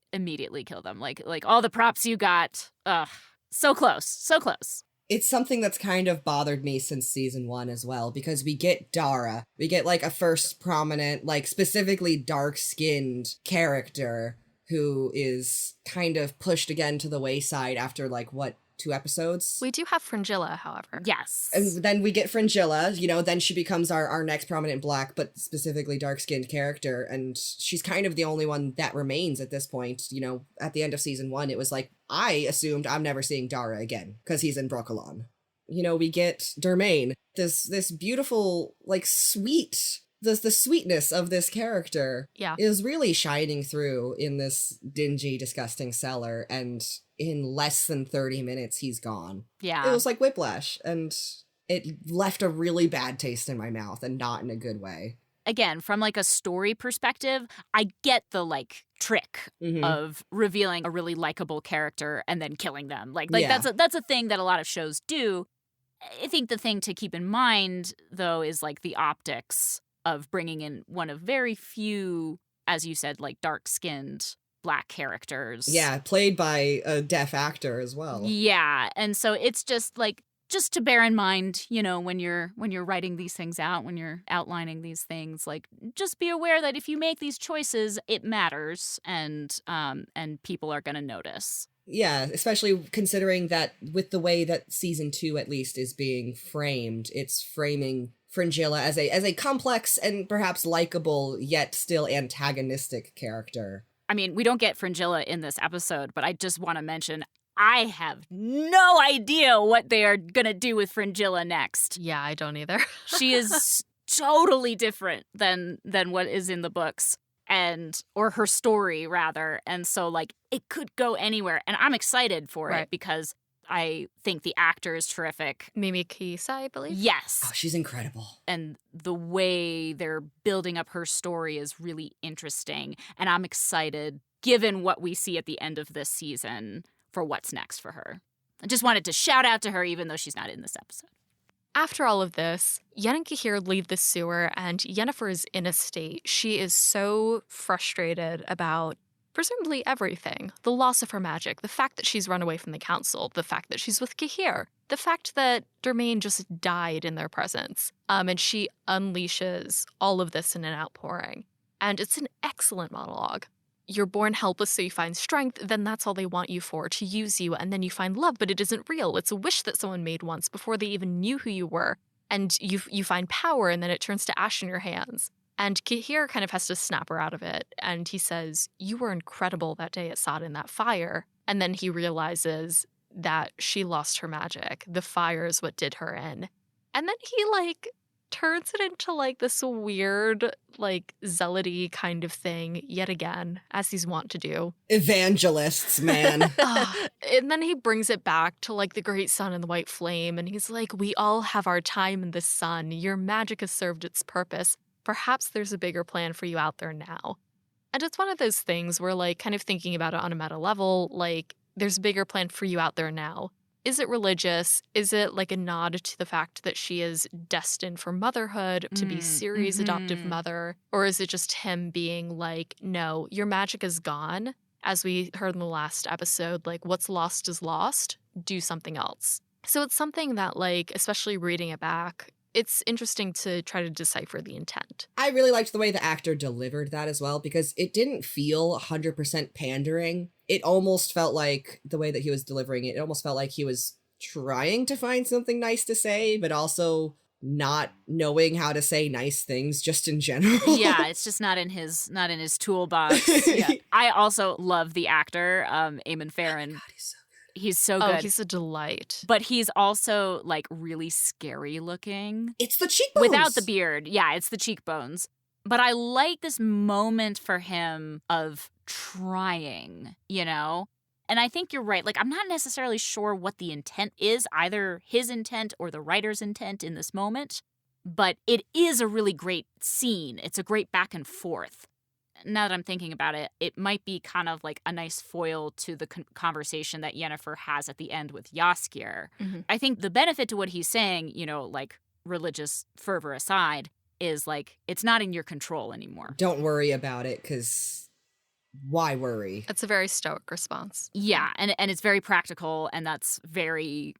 [SPEAKER 1] kill them. Like all the props you got. Ugh. So close.
[SPEAKER 3] It's something that's kind of bothered me since season 1 as well, because we get Dara. We get like a first prominent, like specifically dark-skinned character who is kind of pushed again to the wayside after like, what, 2 episodes?
[SPEAKER 2] We do have Fringilla, however.
[SPEAKER 1] Yes.
[SPEAKER 3] And then we get Fringilla, you know, then she becomes our next prominent black, but specifically dark-skinned character, and she's kind of the only one that remains at this point. You know, at the end of season 1, it was like, I assumed I'm never seeing Dara again, because he's in Brooklyn. You know, we get Dermain, this beautiful, like, sweet... The sweetness of this character is really shining through in this dingy, disgusting cellar, and in less than 30 minutes, he's gone.
[SPEAKER 1] Yeah.
[SPEAKER 3] It was like Whiplash, and it left a really bad taste in my mouth, and not in a good way.
[SPEAKER 1] Again, from like a story perspective, I get the like trick of revealing a really likable character and then killing them. Like that's a thing that a lot of shows do. I think the thing to keep in mind, though, is like the optics of bringing in one of very few, as you said, like dark-skinned black characters.
[SPEAKER 3] Yeah, played by a deaf actor as well.
[SPEAKER 1] Yeah, and so it's just to bear in mind, you know, when you're writing these things out, when you're outlining these things, like just be aware that if you make these choices, it matters, and people are going to notice.
[SPEAKER 3] Yeah, especially considering that with the way that season 2 at least is being framed, it's framing Fringilla as a complex and perhaps likable yet still antagonistic character.
[SPEAKER 1] I mean, we don't get Fringilla in this episode, but I just want to mention I have no idea what they are going to do with Fringilla next.
[SPEAKER 2] Yeah, I don't either.
[SPEAKER 1] She is totally different than what is in the books, or her story rather. And so like it could go anywhere, and I'm excited for it because I think the actor is terrific.
[SPEAKER 2] Mimi Kisa, I believe.
[SPEAKER 1] Yes.
[SPEAKER 3] Oh, she's incredible.
[SPEAKER 1] And the way they're building up her story is really interesting. And I'm excited, given what we see at the end of this season, for what's next for her. I just wanted to shout out to her, even though she's not in this episode.
[SPEAKER 2] After all of this, Yen and Cahir leave the sewer, and Yennefer is in a state. She is so frustrated about presumably everything. The loss of her magic, the fact that she's run away from the council, the fact that she's with Cahir, the fact that Dermain just died in their presence. And she unleashes all of this in an outpouring. And it's an excellent monologue. You're born helpless, so you find strength, then that's all they want you for, to use you, and then you find love, but it isn't real. It's a wish that someone made once before they even knew who you were. And you find power, and then it turns to ash in your hands. And Cahir kind of has to snap her out of it, and he says, you were incredible that day at Sodden, that fire. And then he realizes that she lost her magic. The fire is what did her in. And then he, turns it into, this weird, zealoty kind of thing yet again, as he's wont to do.
[SPEAKER 3] Evangelists, man.
[SPEAKER 2] And then he brings it back to, the great sun and the white flame, and he's like, we all have our time in the sun. Your magic has served its purpose. Perhaps there's a bigger plan for you out there now. And it's one of those things where, kind of thinking about it on a meta level, there's a bigger plan for you out there now. Is it religious? Is it a nod to the fact that she is destined for motherhood, to be Ciri's adoptive mother? Or is it just him being no, your magic is gone? As we heard in the last episode, what's lost is lost. Do something else. So it's something that, especially reading it back, it's interesting to try to decipher the intent.
[SPEAKER 3] I really liked the way the actor delivered that as well, because it didn't feel 100% pandering. It almost felt like the way that he was delivering it, it almost felt like he was trying to find something nice to say, but also not knowing how to say nice things just in general.
[SPEAKER 1] Yeah, it's just not in his toolbox. Yeah. I also love the actor, Eamon Farron.
[SPEAKER 3] God,
[SPEAKER 1] he's so good.
[SPEAKER 2] Oh, he's a delight.
[SPEAKER 1] But he's also really scary looking.
[SPEAKER 3] It's the cheekbones.
[SPEAKER 1] Without the beard. Yeah, it's the cheekbones. But I like this moment for him of trying, And I think you're right. I'm not necessarily sure what the intent is, either his intent or the writer's intent in this moment. But it is a really great scene. It's a great back and forth. now that I'm thinking about it, it might be kind of like a nice foil to the conversation that Yennefer has at the end with Jaskier.
[SPEAKER 2] Mm-hmm.
[SPEAKER 1] I think the benefit to what he's saying, you know, like religious fervor aside, is like it's not in your control anymore.
[SPEAKER 3] Don't worry about it, because why worry?
[SPEAKER 2] It's a very stoic response.
[SPEAKER 1] Yeah, and it's very practical, and that's very,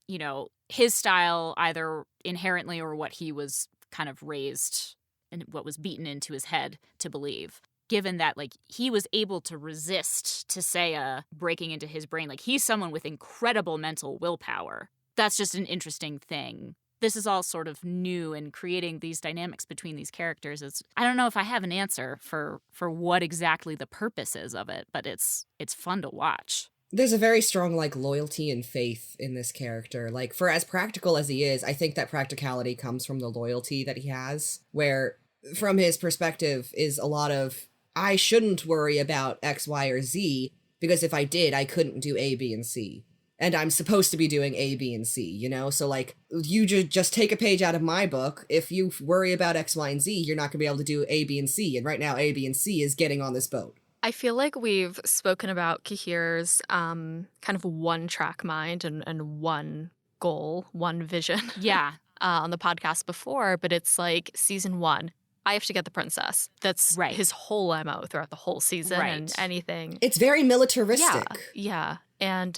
[SPEAKER 1] you know, his style, either inherently or what he was kind of raised and what was beaten into his head to believe. Given that, like, he was able to resist Toussaint breaking into his brain. Like, he's someone with incredible mental willpower. That's just an interesting thing. This is all sort of new, and creating these dynamics between these characters is, I don't know if I have an answer for what exactly the purpose is of it, but it's fun to watch.
[SPEAKER 3] There's a very strong, like, loyalty and faith in this character. Like, for as practical as he is, I think that practicality comes from the loyalty that he has, where, from his perspective, is a lot of, I shouldn't worry about X, Y, or Z, because if I did, I couldn't do A, B, and C. And I'm supposed to be doing A, B, and C, you know? So, like, you just take a page out of my book. If you worry about X, Y, and Z, you're not going to be able to do A, B, and C. And right now, A, B, and C is getting on this boat.
[SPEAKER 2] I feel like we've spoken about Cahir's kind of one-track mind and one goal, one vision.
[SPEAKER 1] Yeah.
[SPEAKER 2] On the podcast before, but it's like season 1, I have to get the princess. That's
[SPEAKER 1] right.
[SPEAKER 2] His whole MO throughout the whole season,
[SPEAKER 1] right.
[SPEAKER 2] And anything.
[SPEAKER 3] It's very militaristic.
[SPEAKER 2] Yeah. And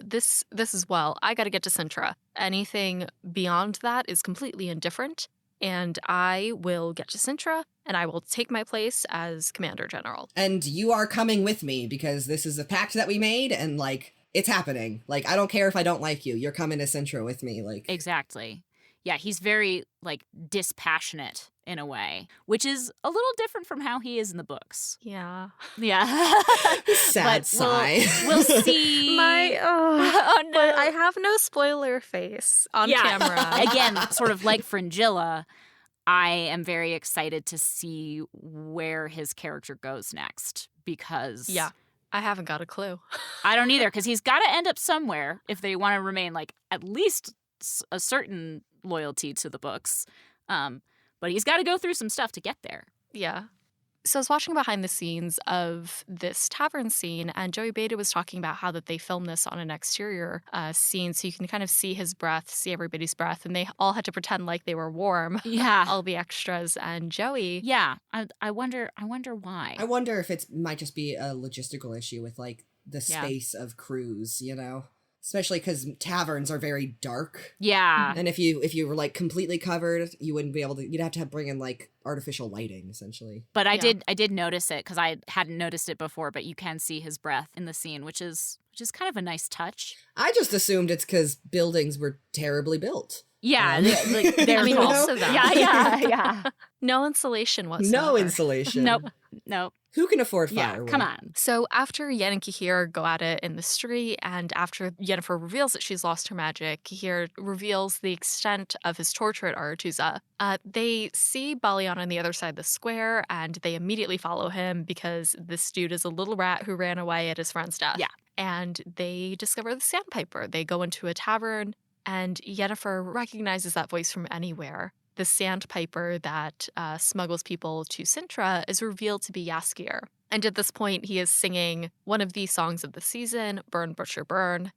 [SPEAKER 2] this as well. I got to get to Cintra. Anything beyond that is completely indifferent. And I will get to Cintra, and I will take my place as Commander General.
[SPEAKER 3] And you are coming with me, because this is a pact that we made, and, like, it's happening. Like, I don't care if I don't like you. You're coming to Cintra with me. Like,
[SPEAKER 1] exactly. Yeah, he's very, like, dispassionate in a way, which is a little different from how he is in the books.
[SPEAKER 2] Yeah.
[SPEAKER 1] Yeah.
[SPEAKER 3] Sad sigh.
[SPEAKER 1] We'll see.
[SPEAKER 2] Oh, no. But I have no spoiler face on camera.
[SPEAKER 1] Again, sort of like Fringilla, I am very excited to see where his character goes next, because...
[SPEAKER 2] Yeah, I haven't got a clue.
[SPEAKER 1] I don't either, because he's got to end up somewhere if they want to remain, like, at least a certain loyalty to the books. But he's got to go through some stuff to get there.
[SPEAKER 2] Yeah. So I was watching behind the scenes of this tavern scene, and Joey Beta was talking about how that they filmed this on an exterior scene, so you can kind of see his breath, see everybody's breath, and they all had to pretend like they were warm.
[SPEAKER 1] Yeah.
[SPEAKER 2] All the extras and Joey.
[SPEAKER 1] Yeah. I wonder why.
[SPEAKER 3] I wonder if it might just be a logistical issue with, like, the space of crews, you know? Especially because taverns are very dark.
[SPEAKER 1] Yeah.
[SPEAKER 3] And if you were, like, completely covered, you wouldn't be able to, you'd have to bring in, like, artificial lighting, essentially.
[SPEAKER 1] But I did notice it, because I hadn't noticed it before, but you can see his breath in the scene, which is kind of a nice touch.
[SPEAKER 3] I just assumed it's because buildings were terribly built.
[SPEAKER 1] Yeah.
[SPEAKER 2] I mean, also that.
[SPEAKER 1] Yeah.
[SPEAKER 2] No insulation whatsoever.
[SPEAKER 3] No insulation.
[SPEAKER 1] Nope.
[SPEAKER 3] Who can afford firewood?
[SPEAKER 1] Yeah, come on.
[SPEAKER 2] So after Yen and Cahir go at it in the street, and after Yennefer reveals that she's lost her magic, Cahir reveals the extent of his torture at Aretuza. They see Balian on the other side of the square, and they immediately follow him because this dude is a little rat who ran away at his friend's death.
[SPEAKER 1] Yeah.
[SPEAKER 2] And they discover the Sandpiper. They go into a tavern, and Yennefer recognizes that voice from anywhere. The Sandpiper that smuggles people to Cintra is revealed to be Jaskier. And at this point, he is singing one of the songs of the season, Burn, Butcher, Burn,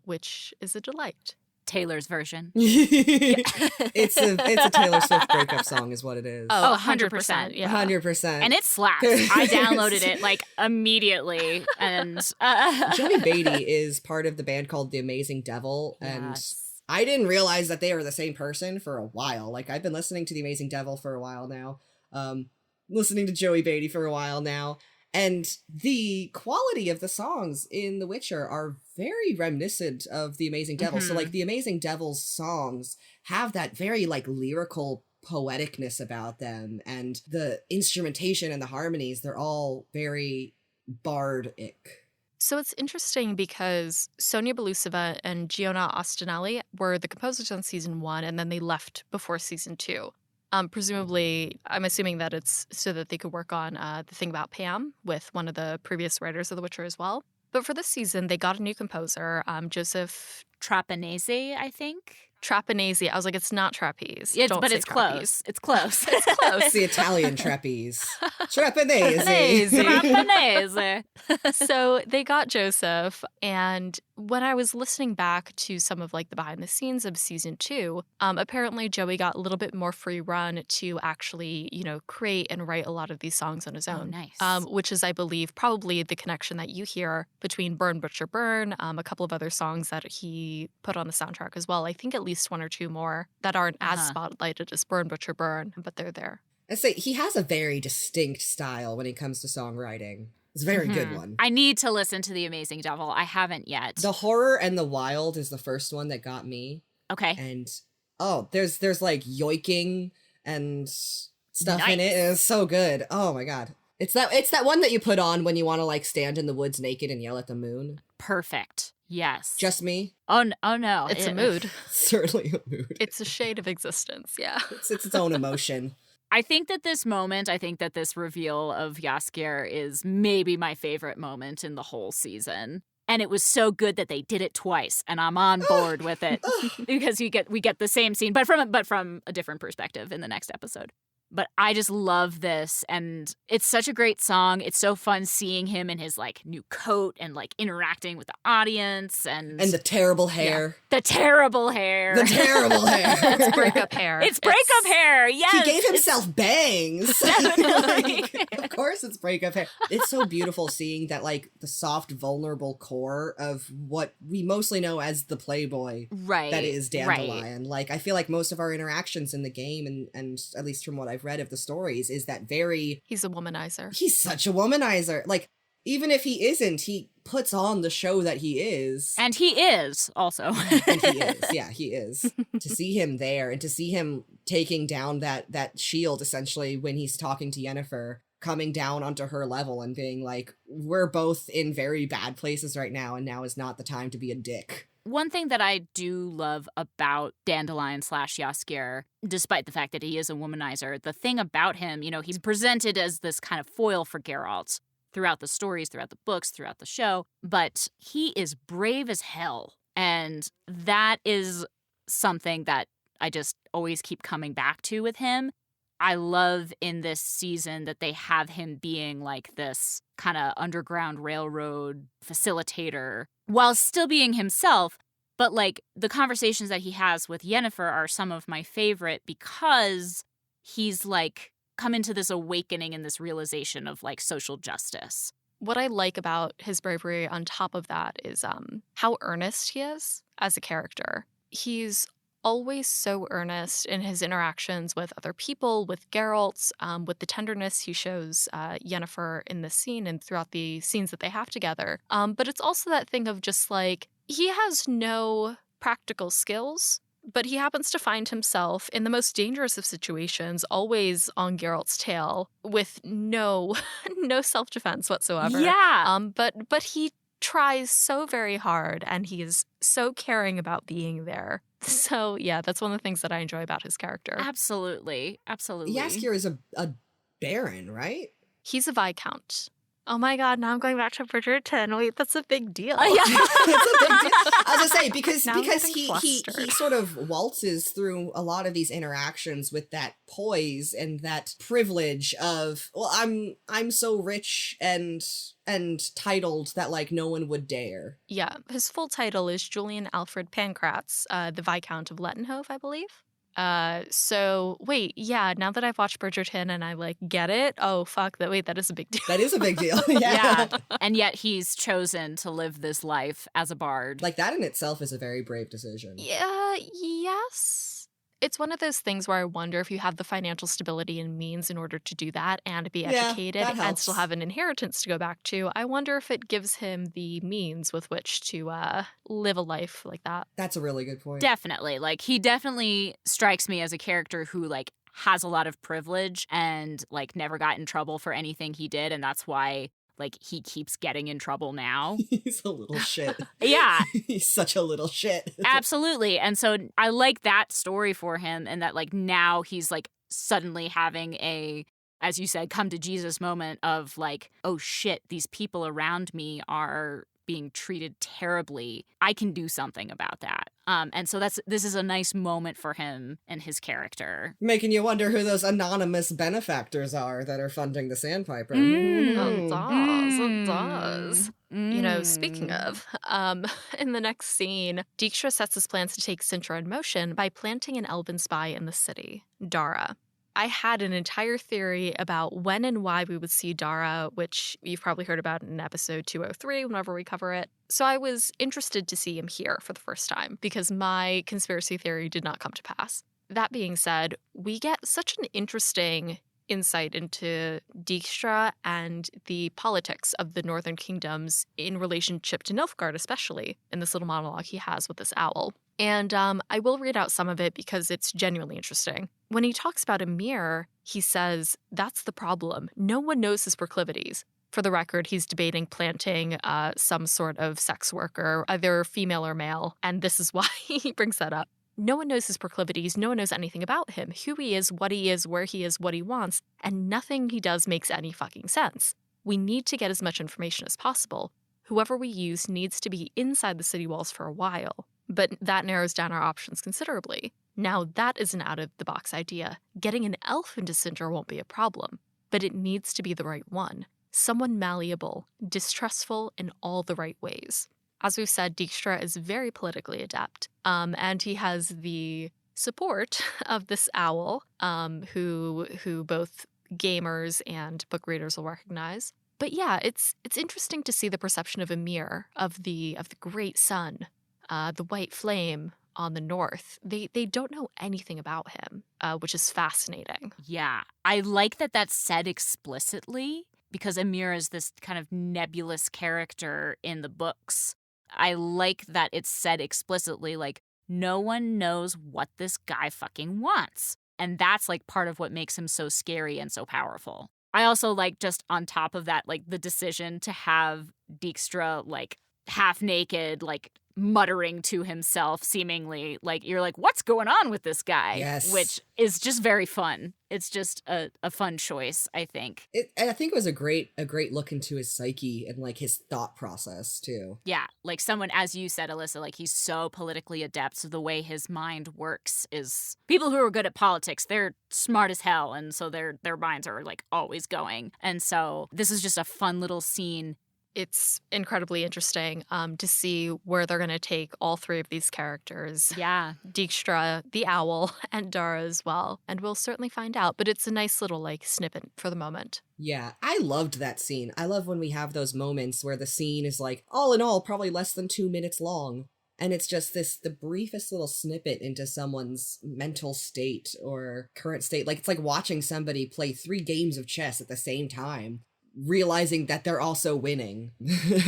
[SPEAKER 2] which is a delight.
[SPEAKER 1] Taylor's version.
[SPEAKER 3] It's a Taylor Swift breakup song is what it is.
[SPEAKER 1] Oh, 100%.
[SPEAKER 2] Yeah.
[SPEAKER 3] 100%.
[SPEAKER 1] And it slaps. I downloaded it, like, immediately. And
[SPEAKER 3] Joey Beatty is part of the band called The Amazing Devil, and
[SPEAKER 1] Yes.
[SPEAKER 3] I didn't realize that they were the same person for a while. Like, I've been listening to The Amazing Devil for a while now, listening to Joey Beatty for a while now, and the quality of the songs in The Witcher are very reminiscent of The Amazing Devil. So, like, The Amazing Devil's songs have that very, like, lyrical poeticness about them, and the instrumentation and the harmonies, they're all very bardic.
[SPEAKER 2] So it's interesting because Sonia Belousova and Giona Ostinelli were the composers on season 1, and then they left before season 2. Presumably, I'm assuming that it's so that they could work on The Thing About Pam with one of the previous writers of The Witcher as well. But for this season, they got a new composer, Joseph
[SPEAKER 1] Trapanese, I think.
[SPEAKER 2] Trapanese. I was like, it's not trapeze.
[SPEAKER 1] But
[SPEAKER 2] say
[SPEAKER 1] it's
[SPEAKER 2] trapeze.
[SPEAKER 1] close. It's close.
[SPEAKER 2] It's close.
[SPEAKER 3] It's the Italian trapeze. Trapanese.
[SPEAKER 1] Trapanese.
[SPEAKER 2] So they got Joseph, and when I was listening back to some of like the behind the scenes of season 2, apparently Joey got a little bit more free run to actually, create and write a lot of these songs on his own.
[SPEAKER 1] Oh, nice.
[SPEAKER 2] Which is, I believe, probably the connection that you hear between Burn, Butcher, Burn, a couple of other songs that he put on the soundtrack as well. I think at least 1 or 2 more that aren't as spotlighted as Burn, Butcher, Burn, but they're there.
[SPEAKER 3] I say he has a very distinct style when it comes to songwriting. It's a very good one.
[SPEAKER 1] I need to listen to The Amazing Devil. I haven't yet.
[SPEAKER 3] The Horror and the Wild is the first one that got me.
[SPEAKER 1] Okay.
[SPEAKER 3] And there's like yoiking and stuff in it,
[SPEAKER 1] Nice.
[SPEAKER 3] and it's so good. Oh my god. It's that one that you put on when you want to like stand in the woods naked and yell at the moon.
[SPEAKER 1] Perfect. Yes.
[SPEAKER 3] Just me?
[SPEAKER 1] Oh no.
[SPEAKER 2] It's a mood.
[SPEAKER 3] Certainly a mood.
[SPEAKER 2] It's a shade of existence, yeah.
[SPEAKER 3] It's its own emotion.
[SPEAKER 1] I think that this reveal of Jaskier is maybe my favorite moment in the whole season. And it was so good that they did it twice, and I'm on board with it because we get the same scene, but from a different perspective in the next episode. But I just love this, and it's such a great song. It's so fun seeing him in his like new coat and like interacting with the audience and
[SPEAKER 3] the terrible hair.
[SPEAKER 1] Yeah, the terrible hair.
[SPEAKER 3] The terrible hair.
[SPEAKER 2] It's breakup hair.
[SPEAKER 1] It's breakup hair. Yes.
[SPEAKER 3] He gave himself bangs.
[SPEAKER 1] Definitely.
[SPEAKER 3] Of course it's breakup hair. It's so beautiful seeing that like the soft, vulnerable core of what we mostly know as the playboy.
[SPEAKER 1] Right.
[SPEAKER 3] That is Dandelion.
[SPEAKER 1] Right.
[SPEAKER 3] Like I feel like most of our interactions in the game and at least from what I've read of the stories is that
[SPEAKER 2] he's a womanizer.
[SPEAKER 3] He's such a womanizer. Like even if he isn't, he puts on the show that he is.
[SPEAKER 1] And he is also.
[SPEAKER 3] And he is. Yeah, he is. To see him there and to see him taking down that shield essentially when he's talking to Yennefer, coming down onto her level and being like, we're both in very bad places right now and now is not the time to be a dick.
[SPEAKER 1] One thing that I do love about Dandelion / Jaskier, despite the fact that he is a womanizer, the thing about him, he's presented as this kind of foil for Geralt throughout the stories, throughout the books, throughout the show, but he is brave as hell. And that is something that I just always keep coming back to with him. I love in this season that they have him being like this kind of underground railroad facilitator while still being himself. But like the conversations that he has with Yennefer are some of my favorite because he's like come into this awakening and this realization of like social justice.
[SPEAKER 2] What I like about his bravery on top of that is how earnest he is as a character. He's always so earnest in his interactions with other people, with Geralt, with the tenderness he shows Yennefer in this scene and throughout the scenes that they have together. But it's also that thing of just like, he has no practical skills, but he happens to find himself in the most dangerous of situations, always on Geralt's tail, with no self-defense whatsoever.
[SPEAKER 1] Yeah.
[SPEAKER 2] But he tries so very hard, and he is so caring about being there. So, yeah, that's one of the things that I enjoy about his character.
[SPEAKER 1] Absolutely. Absolutely.
[SPEAKER 3] Jaskier is a baron, right?
[SPEAKER 2] He's a viscount. Oh my god, now I'm going back to Bridgerton. Wait, that's a big deal.
[SPEAKER 1] Yeah.
[SPEAKER 3] It's a big deal. I was gonna say, because
[SPEAKER 2] Now I'm
[SPEAKER 3] he
[SPEAKER 2] getting
[SPEAKER 3] sort of waltzes through a lot of these interactions with that poise and that privilege of, well, I'm so rich and titled that like no one would dare.
[SPEAKER 2] Yeah, his full title is Julian Alfred Pancratz, the Viscount of Lettenhove, I believe. So wait, yeah, now that I've watched Bridgerton and I like get it, oh fuck, that is a big deal.
[SPEAKER 3] That is a big deal.
[SPEAKER 1] Yeah. And yet he's chosen to live this life as a bard.
[SPEAKER 3] Like that in itself is a very brave decision.
[SPEAKER 2] Yeah, yes. It's one of those things where I wonder if you have the financial stability and means in order to do that and be educated
[SPEAKER 3] that
[SPEAKER 2] and
[SPEAKER 3] helps.
[SPEAKER 2] still have an inheritance to go back to. I wonder if it gives him the means with which to live a life like that.
[SPEAKER 3] That's a really good point.
[SPEAKER 1] Definitely. Like, he definitely strikes me as a character who, like, has a lot of privilege and, like, never got in trouble for anything he did. And that's why, like, he keeps getting in trouble now.
[SPEAKER 3] He's a little shit.
[SPEAKER 1] Yeah.
[SPEAKER 3] He's such a little shit.
[SPEAKER 1] Absolutely. And so I like that story for him, and that, like, now he's, like, suddenly having a, as you said, come to Jesus moment of like, oh shit, these people around me are being treated terribly, I can do something about that. And so this is a nice moment for him and his character.
[SPEAKER 3] Making you wonder who those anonymous benefactors are that are funding the Sandpiper.
[SPEAKER 2] It does. You know, speaking of, in the next scene, Dijkstra sets his plans to take Cintra in motion by planting an elven spy in the city, Dara. I had an entire theory about when and why we would see Dara, which you've probably heard about in episode 203 whenever we cover it. So I was interested to see him here for the first time because my conspiracy theory did not come to pass. That being said, we get such an interesting insight into Dijkstra and the politics of the Northern Kingdoms in relationship to Nilfgaard, especially in this little monologue he has with this owl. And I will read out some of it because it's genuinely interesting. When he talks about Emir, he says, that's the problem. No one knows his proclivities. For the record, he's debating planting some sort of sex worker, either female or male, and this is why he brings that up. No one knows his proclivities, no one knows anything about him, who he is, where he is, what he wants, and nothing he does makes any fucking sense. We need to get as much information as possible. Whoever we use needs to be inside the city walls for a while. But that narrows down our options considerably. Now that is an out-of-the-box idea. Getting an elf into Cintra won't be a problem, but it needs to be the right one. Someone malleable, distrustful in all the right ways. As we've said, Dijkstra is very politically adept, and he has the support of this owl, who both gamers and book readers will recognize. But yeah, it's interesting to see the perception of Emir, of the great sun, the white flame on the north. They don't know anything about him, which is fascinating.
[SPEAKER 1] Yeah, I like that that's said explicitly because Emir is this kind of nebulous character in the books. I like that it's said explicitly, like, no one knows what this guy fucking wants. And that's, like, part of what makes him so scary and so powerful. I also like, just on top of that, like, the decision to have Dijkstra, like, half naked, like, muttering to himself, seemingly. Like, you're like, what's going on with this guy?
[SPEAKER 3] Yes.
[SPEAKER 1] Which is just very fun. It's just a fun choice, I think.
[SPEAKER 3] I think it was a great look into his psyche and, like, his thought process, too.
[SPEAKER 1] Yeah, like someone, as you said, Alyssa, like, he's so politically adept, so the way his mind works is... People who are good at politics, they're smart as hell, and so their minds are, like, always going. And so this is just a fun little scene.
[SPEAKER 2] It's incredibly interesting to see where they're going to take all three of these characters.
[SPEAKER 1] Yeah.
[SPEAKER 2] Dijkstra, the owl, and Dara as well. And we'll certainly find out. But it's a nice little, like, snippet for the moment.
[SPEAKER 3] Yeah, I loved that scene. I love when we have those moments where the scene is, like, all in all, probably less than 2 minutes long. And it's just the briefest little snippet into someone's mental state or current state. Like, it's like watching somebody play 3 games of chess at the same time, realizing that they're also winning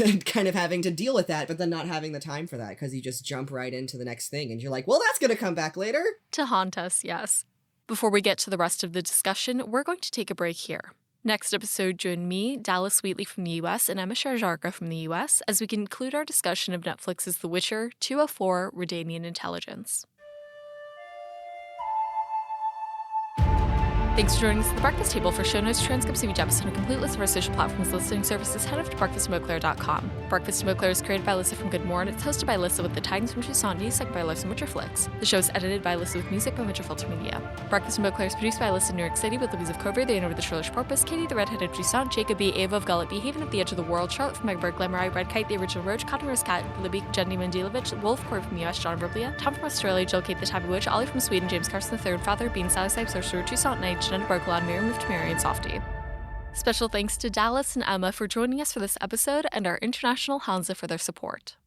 [SPEAKER 3] and kind of having to deal with that, but then not having the time for that because you just jump right into the next thing and you're like, well, that's going to come back later.
[SPEAKER 2] To haunt us, yes. Before we get to the rest of the discussion, we're going to take a break here. Next episode, join me, Dallas Wheatley from the US, and Emma Sherr-Ziarko from the US as we conclude our discussion of Netflix's The Witcher 204 Redanian Intelligence. Thanks for joining us at The Breakfast Table. For show notes, transcripts of each episode, and a complete list of our social platforms listening services, head over to breakfastandbeauclair.com. Breakfast and Beauclair is created by Alyssa from GoodMorhen. It's hosted by Alyssa with the Tidings from Toussaint, news segment by Alyssa and Witcher Flicks. The show is edited by Alyssa with music by Witcher Filter Media. Breakfast and Beauclair is produced by Alyssa in New York City with Louise of Cover, the owner of the Shirlish Porpoise, Katie the Redhead of Toussaint, Jacob B, Ava of Gullet B, Haven of the Edge of the World, Charlotte from Egberg, Glemurai, Red Kite, the Original Roach, Cotton Rose Cat, Libby, Jenny Mandilovich, Wolf Court from the US, John Riblia, Tom from Australia, Jill Kate the Tabby Witch, Ollie from Sweden, James Carson III, Father, Bean, Sally Sipe, Sorcerer, Toussaint Knight, Janetta Berkelon, Miriam of Tamari, and Softy. Special thanks to Dallas and Emma for joining us for this episode and our international Hanza for their support.